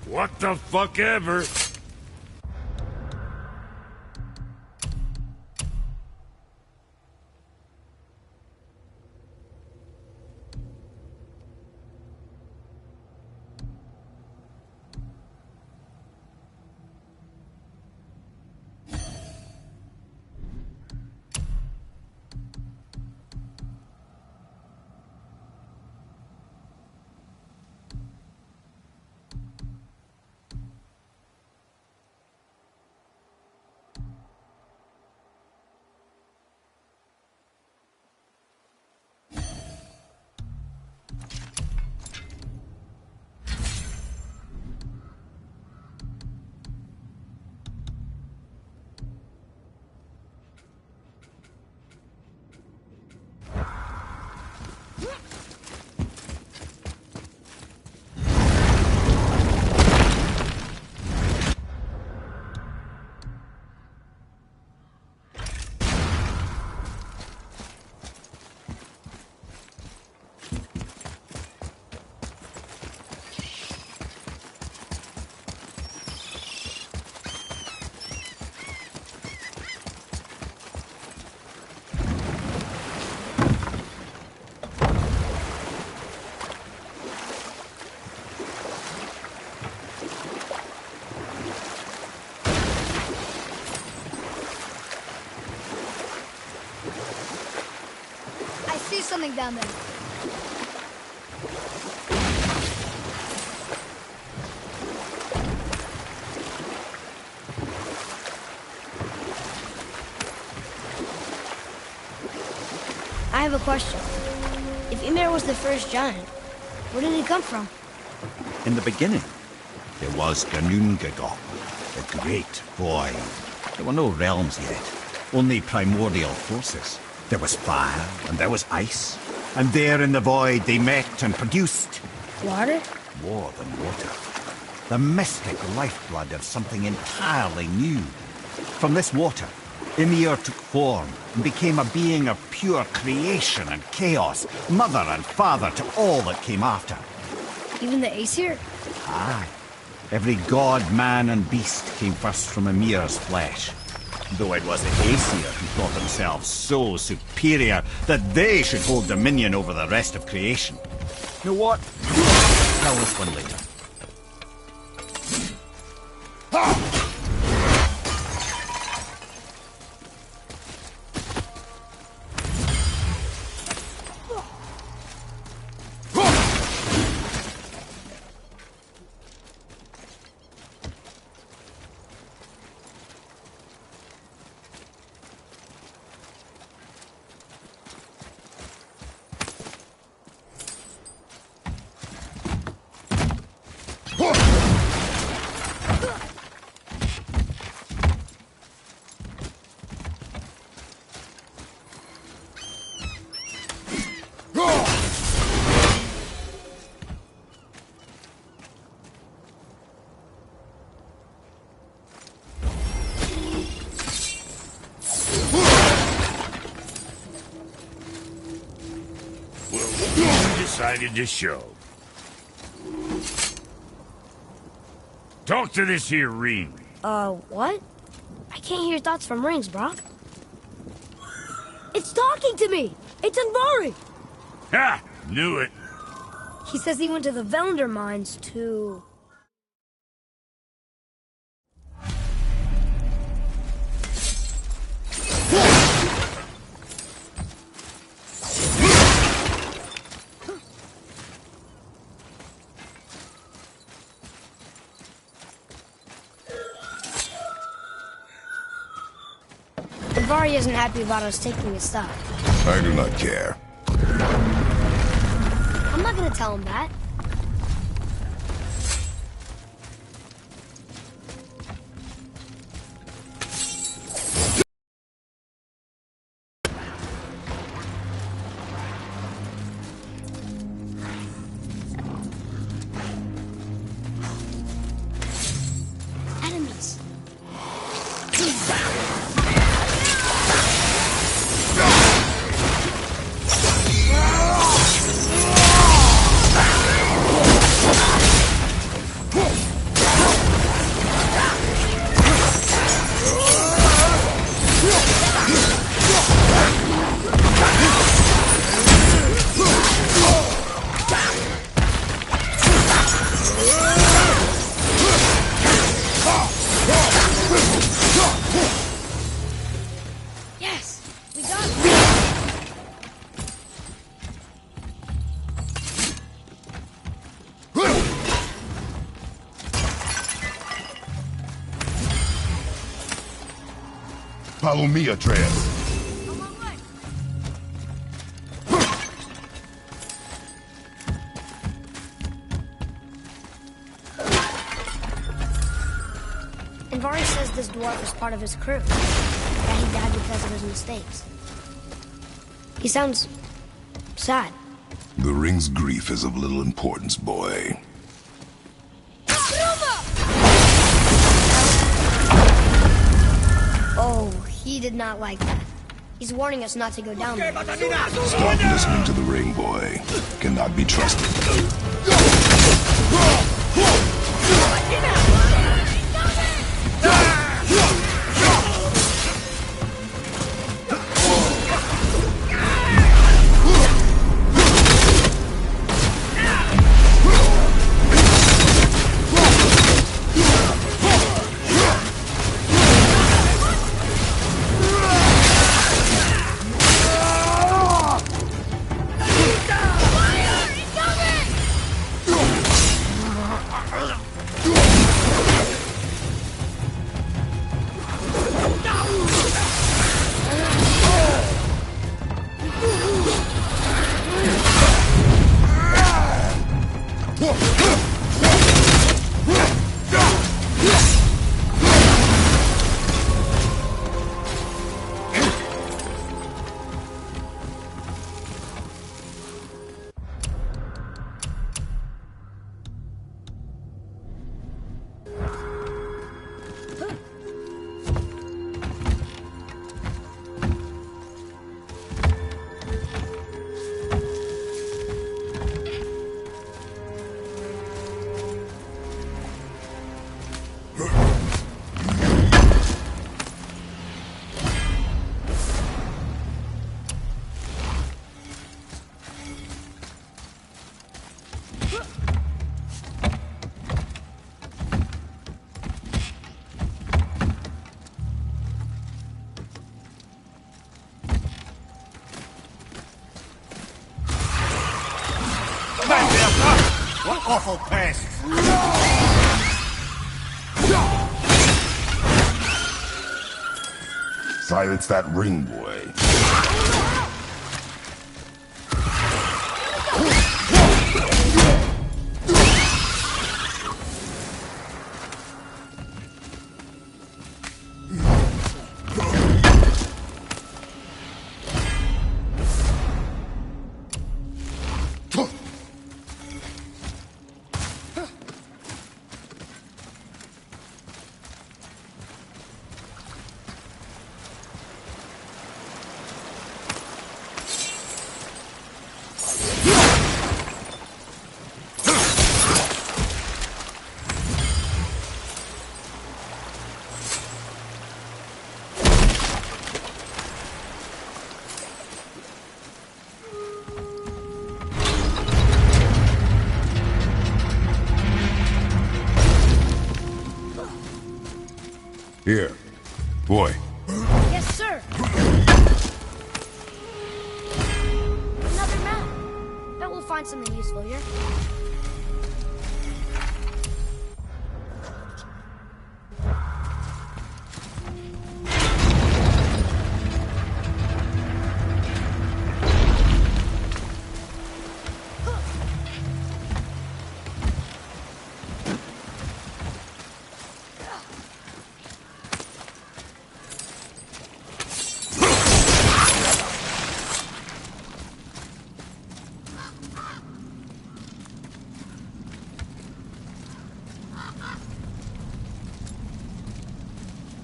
S8: What the fuck ever?
S2: Something down there. I have a question. If Ymir was the first giant, where did he come from?
S7: In the beginning, there was Ginnungagap, the great void. There were no realms yet, only primordial forces. There was fire, and there was ice. And there in the void they met and produced...
S2: Water?
S7: More than water. The mystic lifeblood of something entirely new. From this water, Ymir took form and became a being of pure creation and chaos, mother and father to all that came after.
S2: Even the Aesir?
S7: Aye. Every god, man, and beast came first from Ymir's flesh. Though it was the Aesir who thought themselves so superior that they should hold dominion over the rest of creation. You know what? Tell this one later.
S8: Decided to show. Talk to this here ring.
S2: What? I can't hear thoughts from rings, bro. It's talking to me! It's Andvari!
S8: Ha! Knew it.
S2: He says he went to the Velnder mines to... Andvari isn't happy about us taking his stuff.
S1: I do not care.
S2: I'm not gonna tell him that. Enemies.
S1: Follow me, Atreus.
S2: Andvari says this dwarf is part of his crew. That he died because of his mistakes. He sounds... sad.
S1: The ring's grief is of little importance, boy.
S2: Oh, he did not like that. He's warning us not to go down there.
S1: Stop listening to the ring, boy. Cannot be trusted.
S3: What awful pests!
S1: Silence that ring, boy. Here. Boy.
S2: Yes, sir. Another map. Bet we'll find something useful here.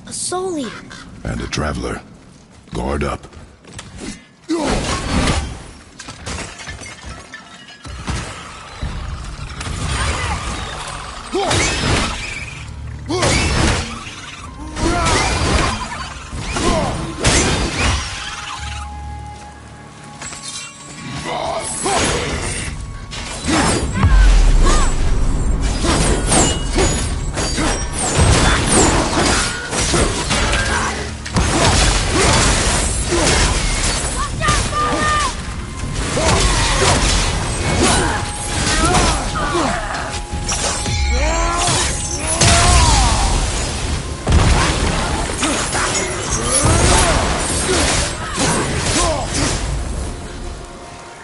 S2: A soul eater.
S1: And a traveler. Guard up.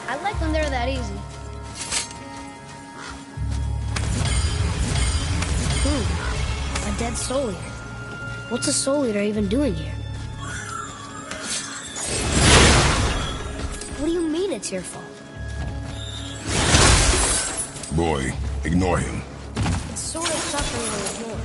S2: I like when they're that easy. A dead soul eater. What's a soul eater even doing here? What do you mean it's your fault?
S1: Boy, ignore him.
S2: It's sort of suffering to ignore.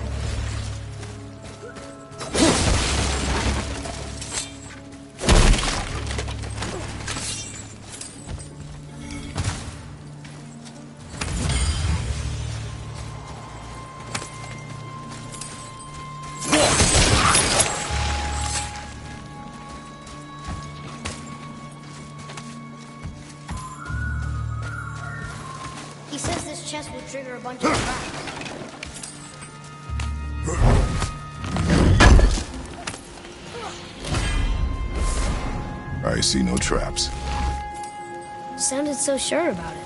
S2: He says this chest will trigger a bunch of traps.
S1: I see no traps.
S2: Sounded so sure about it.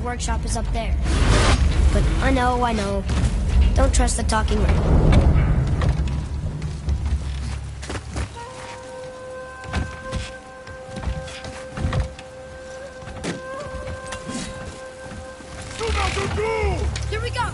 S2: workshop is up there. But I know. Don't trust the talking ring.
S12: Here we go!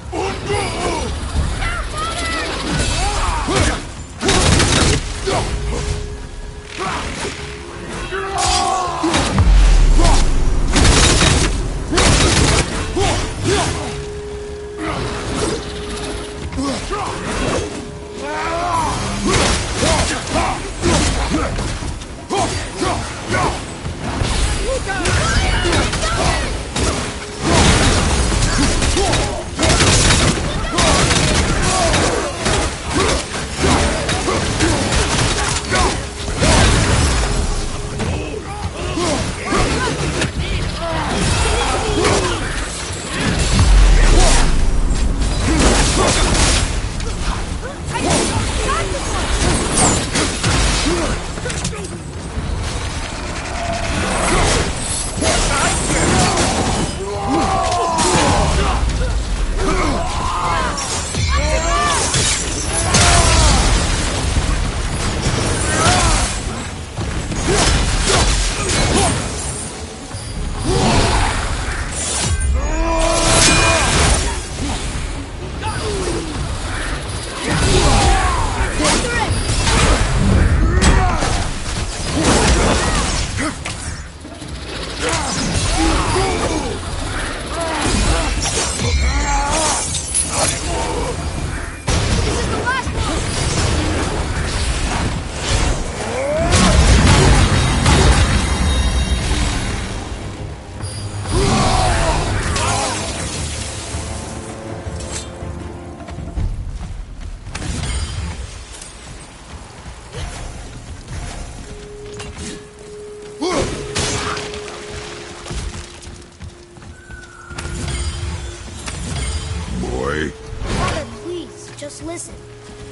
S2: Father, please, just listen.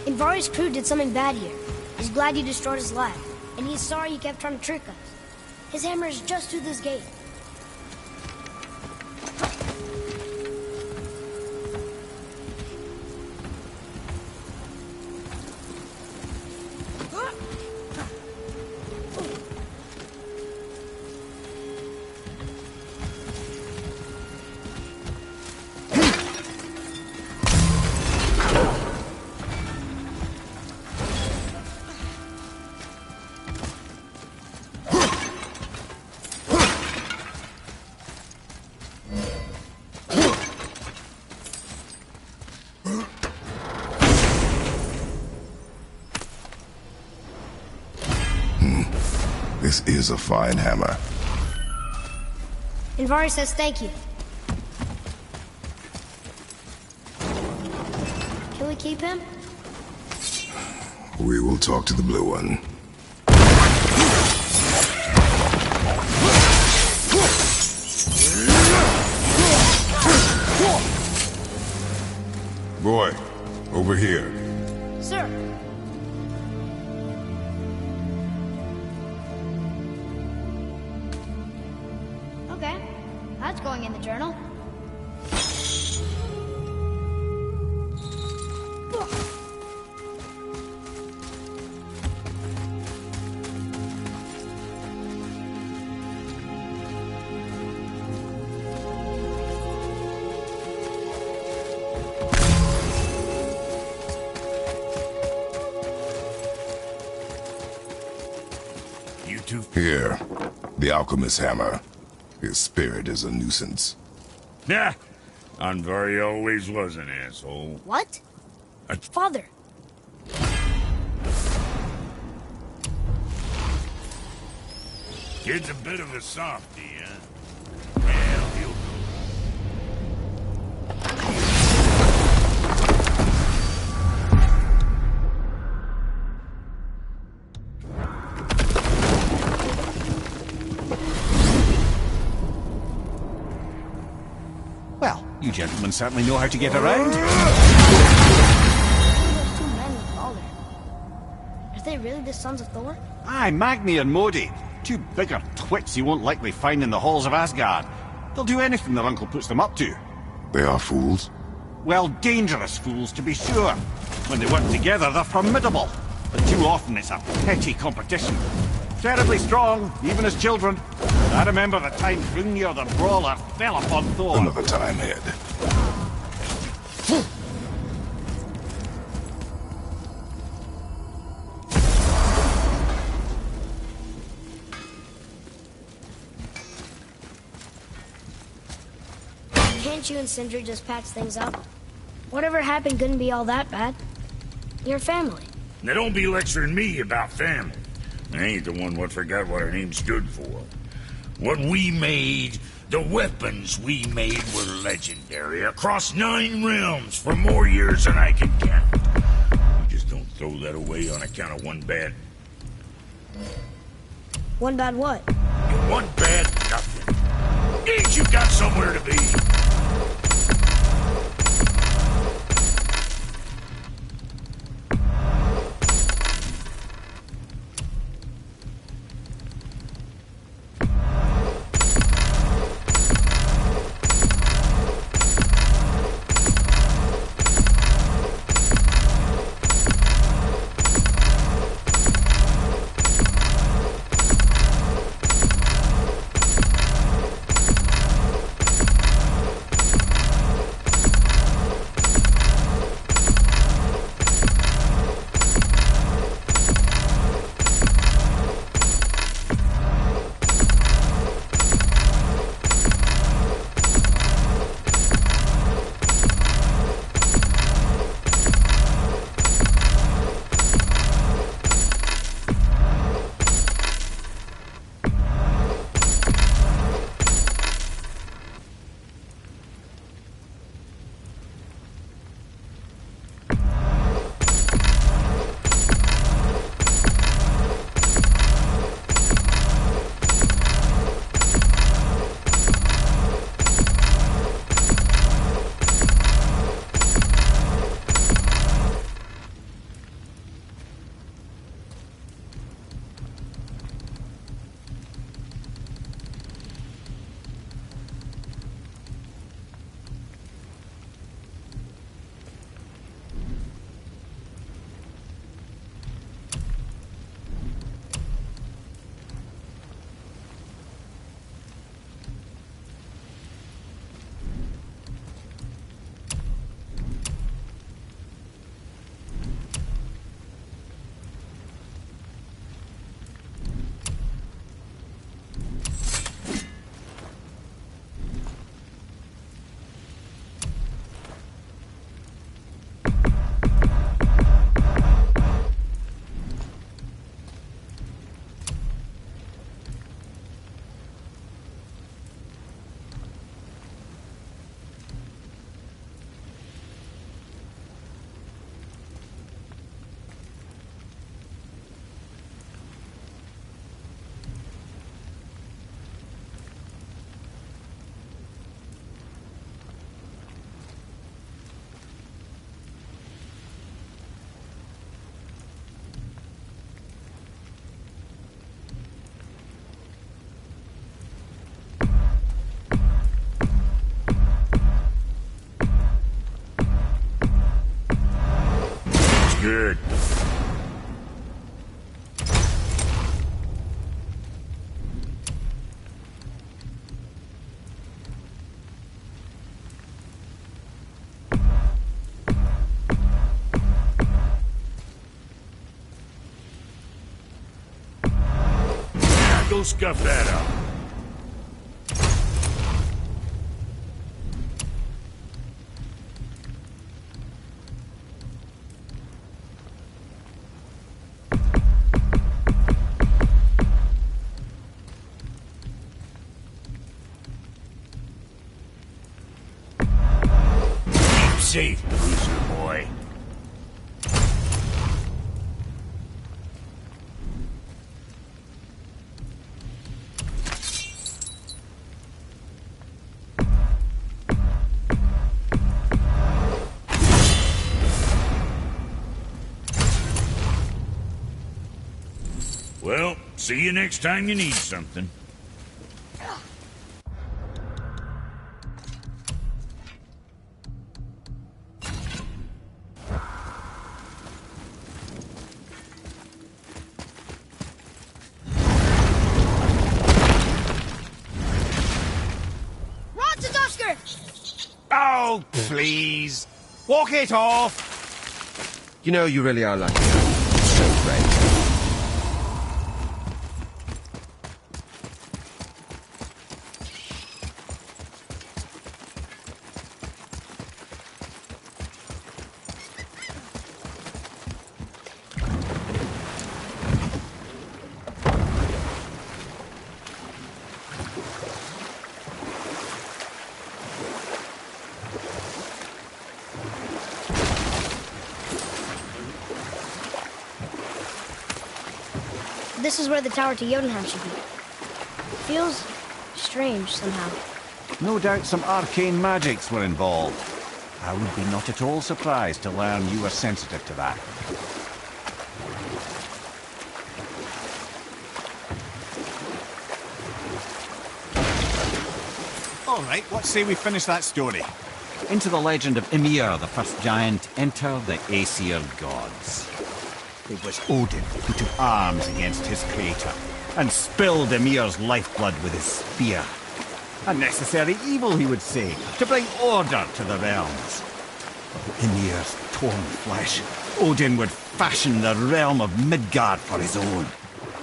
S2: Invari's crew did something bad here. He's glad you destroyed his lab, and he's sorry you kept trying to trick us. His hammer is just through this gate.
S1: This is a fine hammer.
S2: Invari says thank you. Can we keep him?
S1: We will talk to the blue one. Boy, over here.
S2: Sir. Okay, that's going in the journal.
S1: Here, the alchemist's hammer. His spirit is a nuisance.
S8: Yeah, Anvari always was an asshole.
S2: What? Father.
S8: Kid's a bit of a softie, huh? Well, he'll go.
S7: Well, you gentlemen certainly know how to get around.
S2: Those two men with Baldur. Are they really the sons of Thor?
S7: Aye, Magni and Modi. Two bigger twits you won't likely find in the halls of Asgard. They'll do anything their uncle puts them up to.
S1: They are fools?
S7: Well, dangerous fools, to be sure. When they work together, they're formidable. But too often it's a petty competition. Terribly strong, even as children. I remember the time Hrungnir the Brawler fell upon Thor.
S1: Another time, Ed.
S2: Can't you and Sindri just patch things up? Whatever happened couldn't be all that bad. You're family.
S8: Now don't be lecturing me about family. I ain't the one what forgot what her name stood for. What we made, the weapons we made were legendary across 9 realms for more years than I can count. You just don't throw that away on account of one bad...
S2: One bad what?
S8: One bad nothing. Ain't you got somewhere to be? Good. Now go scuff that up. Safe, loser boy. Well, see you next time you need something.
S7: Oh, please. Walk it off.
S13: You know, you really are lucky. So brave.
S2: This is where the tower to Jotunheim should be. Feels strange somehow.
S7: No doubt some arcane magics were involved. I would be not at all surprised to learn you were sensitive to that. All right, let's say we finish that story. Into the legend of Ymir, the first giant, enter the Aesir gods. It was Odin who took arms against his creator and spilled Ymir's lifeblood with his spear. A necessary evil, he would say, to bring order to the realms. Of Ymir's torn flesh, Odin would fashion the realm of Midgard for his own.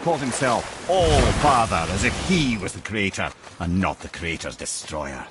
S7: Called himself All-Father, as if he was the creator and not the creator's destroyer.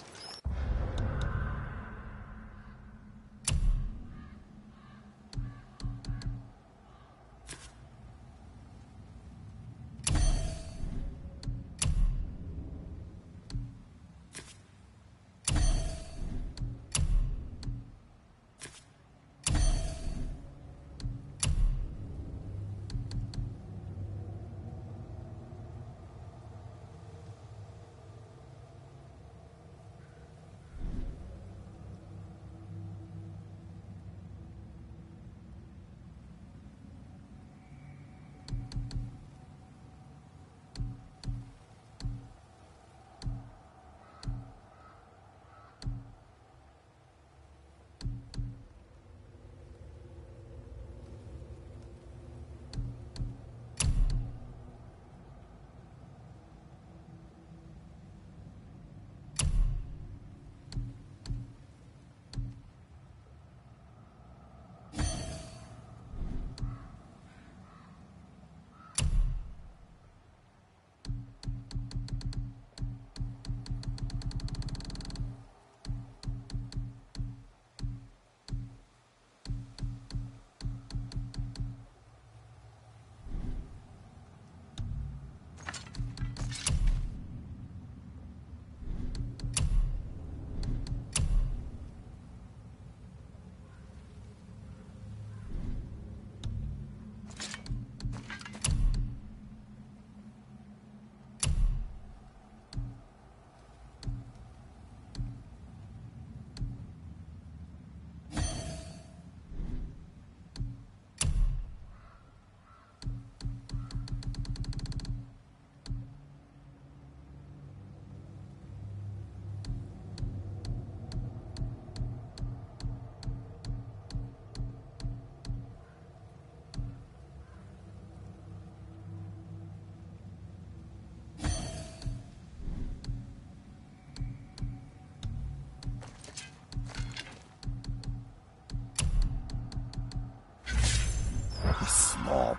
S7: Small,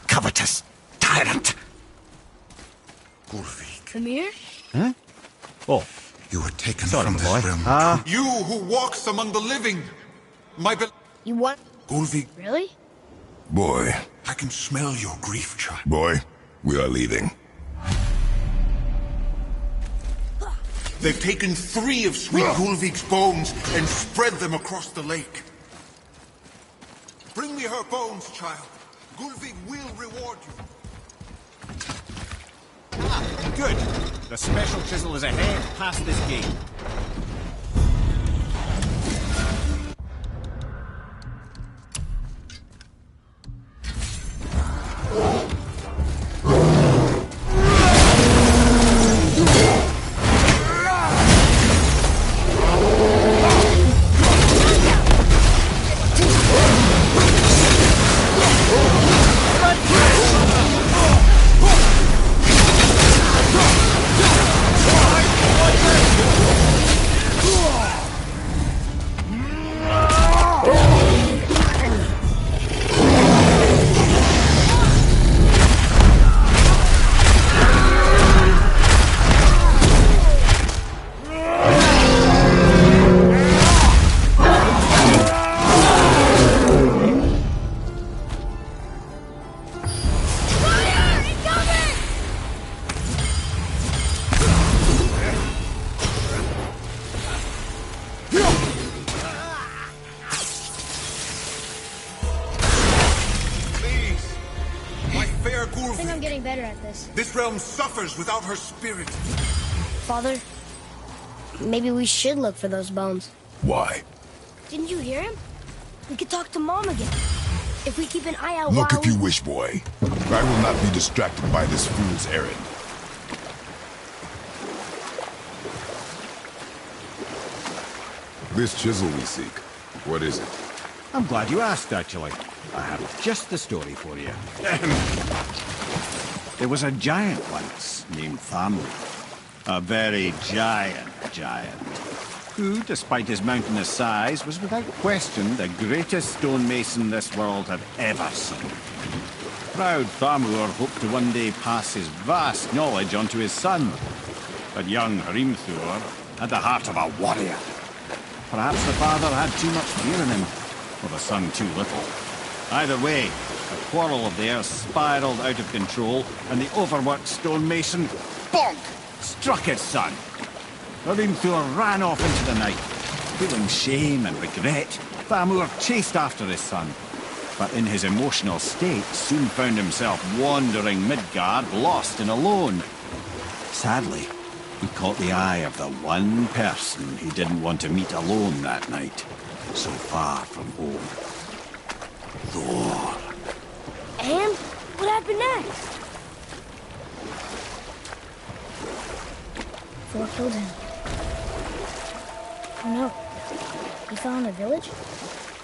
S7: covetous tyrant.
S11: Gullveig.
S2: Ymir?
S7: Huh? Oh.
S11: You were taken
S7: Sorry,
S11: from this
S7: boy.
S11: realm. You who walks among the living. My
S2: You what?
S11: Gullveig.
S2: Really?
S1: Boy.
S11: I can smell your grief, child.
S1: Boy, we are leaving.
S11: They've taken 3 of sweet Gullveig's bones and spread them across the lake. Bring me her bones, child. Gullveig will reward you.
S7: Ah, good. The special chisel is ahead, past this gate.
S2: I think I'm getting better at this.
S11: This realm suffers without her spirit.
S2: Father, maybe we should look for those bones.
S1: Why?
S2: Didn't you hear him? We could talk to Mom again. If we keep an eye out
S1: Look
S2: while
S1: if you wish, boy. I will not be distracted by this fool's errand. This chisel we seek, what is it?
S7: I'm glad you asked, actually. I have just the story for you. There was a giant once, named Thamur. A very giant, who, despite his mountainous size, was without question the greatest stonemason this world had ever seen. Proud Thamur hoped to one day pass his vast knowledge on to his son. But young Hrimthur had the heart of a warrior. Perhaps the father had too much fear in him, or the son too little. Either way, the quarrel of theirs spiraled out of control, and the overworked stonemason, bonk, struck his son. Hrimthur ran off into the night. Feeling shame and regret, Thamur chased after his son, but in his emotional state soon found himself wandering Midgard, lost and alone. Sadly, he caught the eye of the one person he didn't want to meet alone that night, so far from home. Thor.
S2: And what happened next? Thor killed him. Oh no. He fell in the village?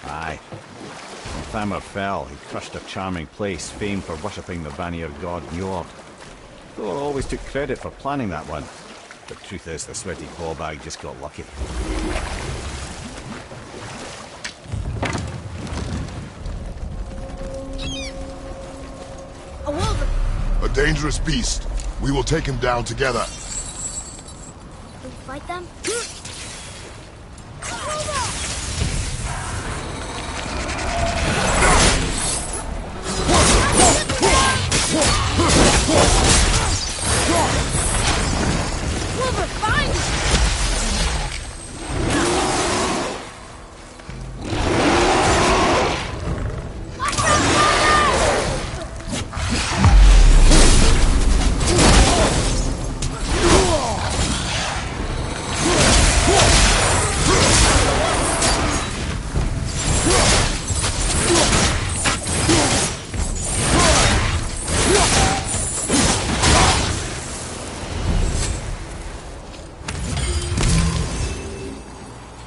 S7: Aye. When Thamur fell, he crushed a charming place famed for worshipping the Vanir god Njord. Thor always took credit for planning that one. But truth is, the sweaty clawbag just got lucky.
S2: A wolver!
S1: A dangerous beast. We will take him down together.
S2: Can we fight them? Wolver, find me!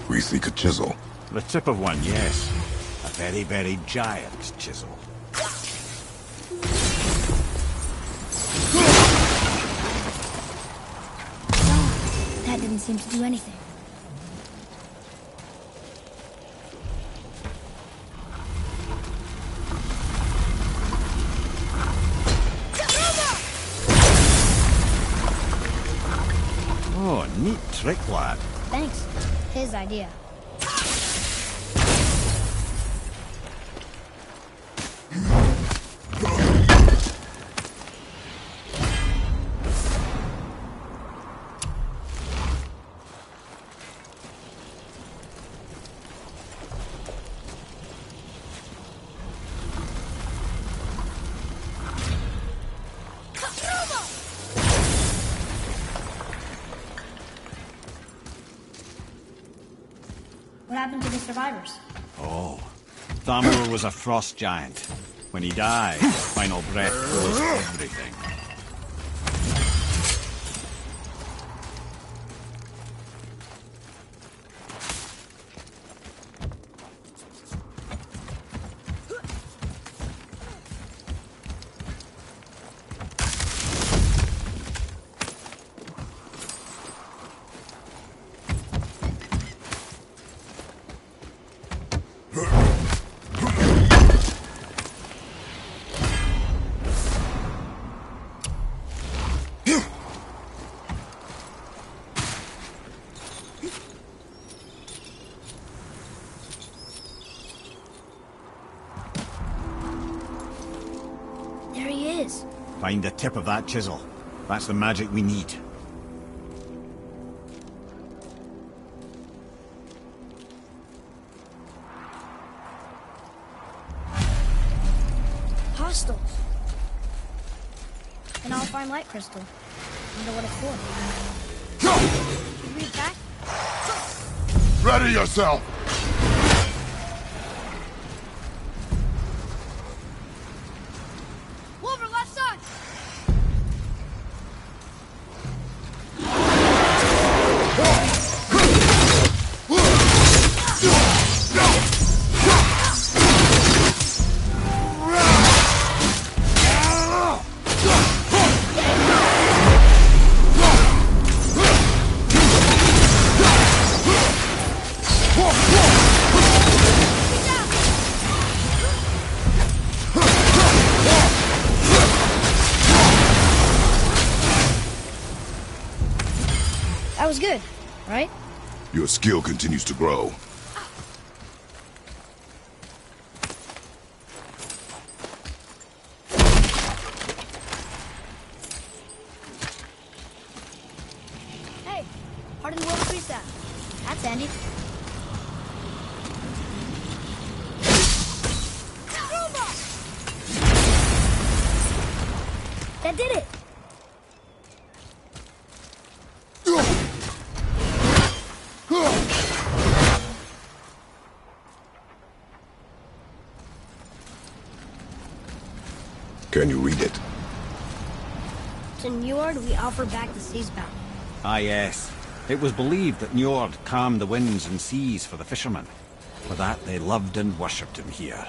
S1: We seek a chisel.
S7: The tip of one, yes. A very, very giant chisel.
S2: That didn't seem to do anything.
S7: Oh, neat trick, lad.
S2: Thanks. His idea. What happened to the survivors?
S7: Oh, Thamur was a frost giant. When he died, his final breath froze everything. Find the tip of that chisel. That's the magic we need.
S2: Hostiles. An all-fine light crystal. Wonder what it's for. You read back?
S1: Ready yourself!
S12: Wolver, left side!
S2: That was good, right?
S1: Your skill continues to grow.
S2: Hey, hardened world freestyle. That's handy. That did it!
S1: Can you read it?
S2: To Njord, we offer back the seasbound.
S7: Ah, yes. It was believed that Njord calmed the winds and seas for the fishermen. For that, they loved and worshipped him here.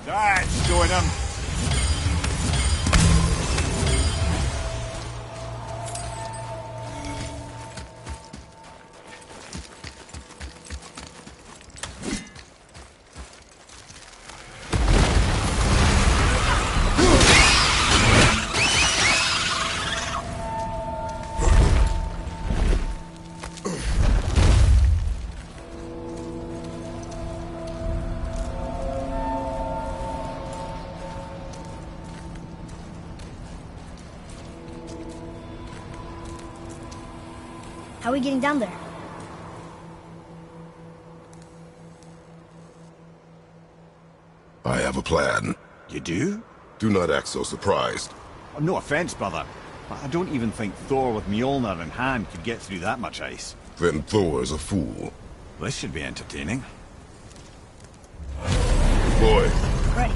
S7: That's doing him.
S2: How are we getting down there?
S1: I have a plan.
S7: You do?
S1: Do not act so surprised.
S7: No offense, brother, but I don't even think Thor with Mjolnir in hand could get through that much ice.
S1: Then Thor's a fool.
S7: This should be entertaining.
S1: Boy.
S2: Ready.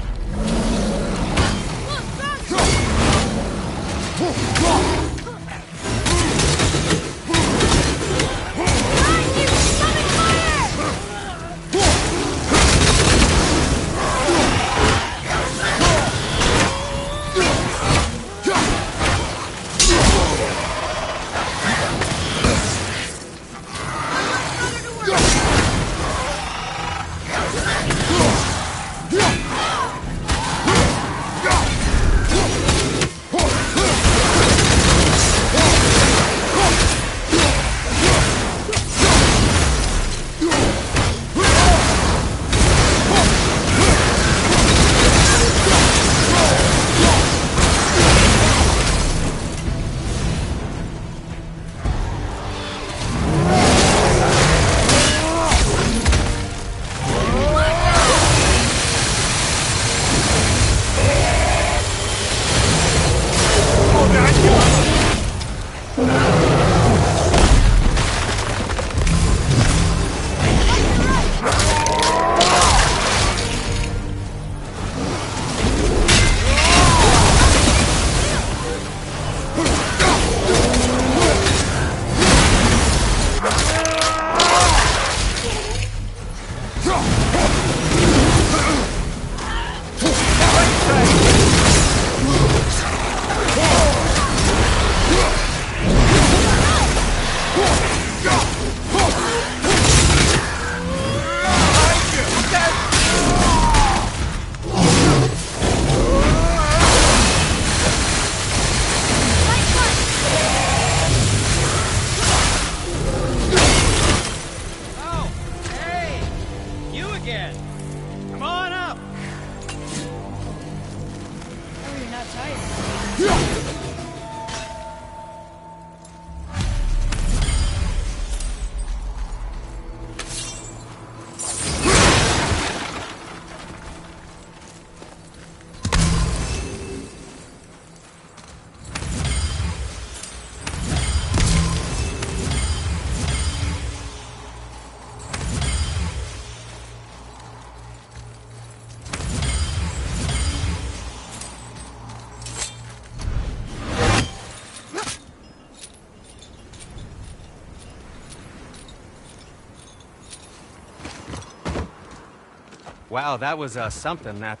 S10: Wow, that was something, that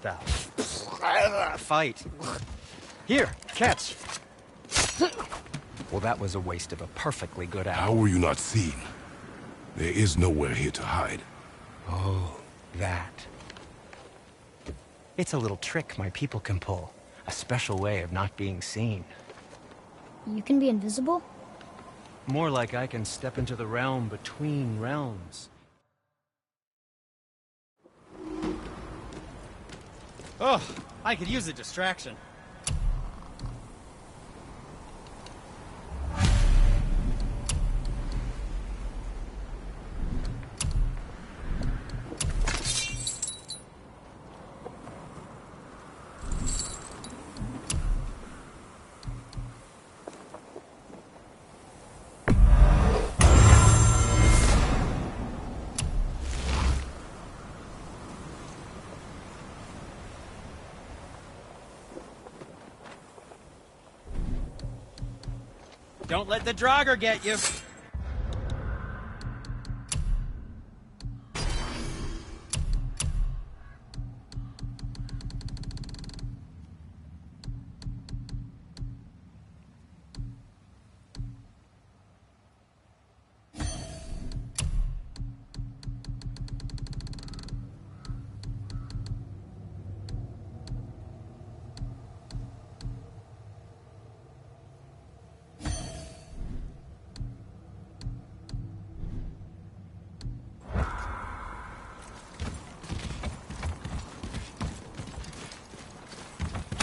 S10: fight. Here, catch. Well, that was a waste of a perfectly good apple.
S1: How were you not seen? There is nowhere here to hide.
S10: Oh, that. It's a little trick my people can pull. A special way of not being seen.
S2: You can be invisible?
S10: More like I can step into the realm between realms.
S3: Oh, I could use a distraction. Don't let the Draugr get you.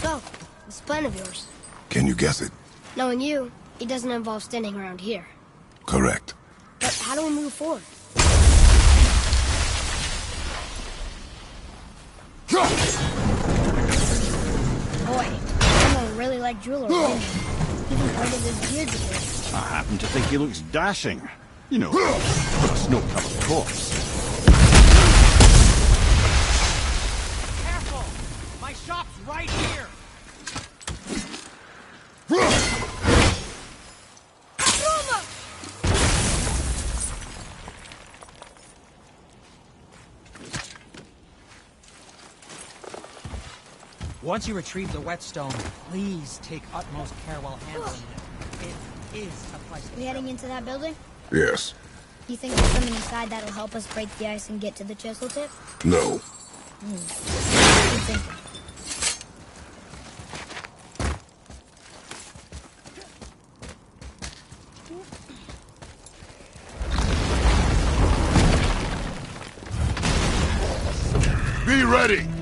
S2: So, this plan of yours.
S1: Can you guess it?
S2: Knowing you, it doesn't involve standing around here.
S1: Correct.
S2: But how do we move forward? really like jewelry, didn't he? Even braided his beard with it.
S7: I happen to think he looks dashing. You know, a snow-covered corpse.
S3: Careful! My shop's right here!
S14: Once you retrieve the whetstone, please take utmost care while handling it. It is a priceless.
S2: We heading into that building?
S1: Yes.
S2: You think there's something inside that'll help us break the ice and get to the chisel tip?
S1: No.
S2: What are you thinking?
S1: Be ready!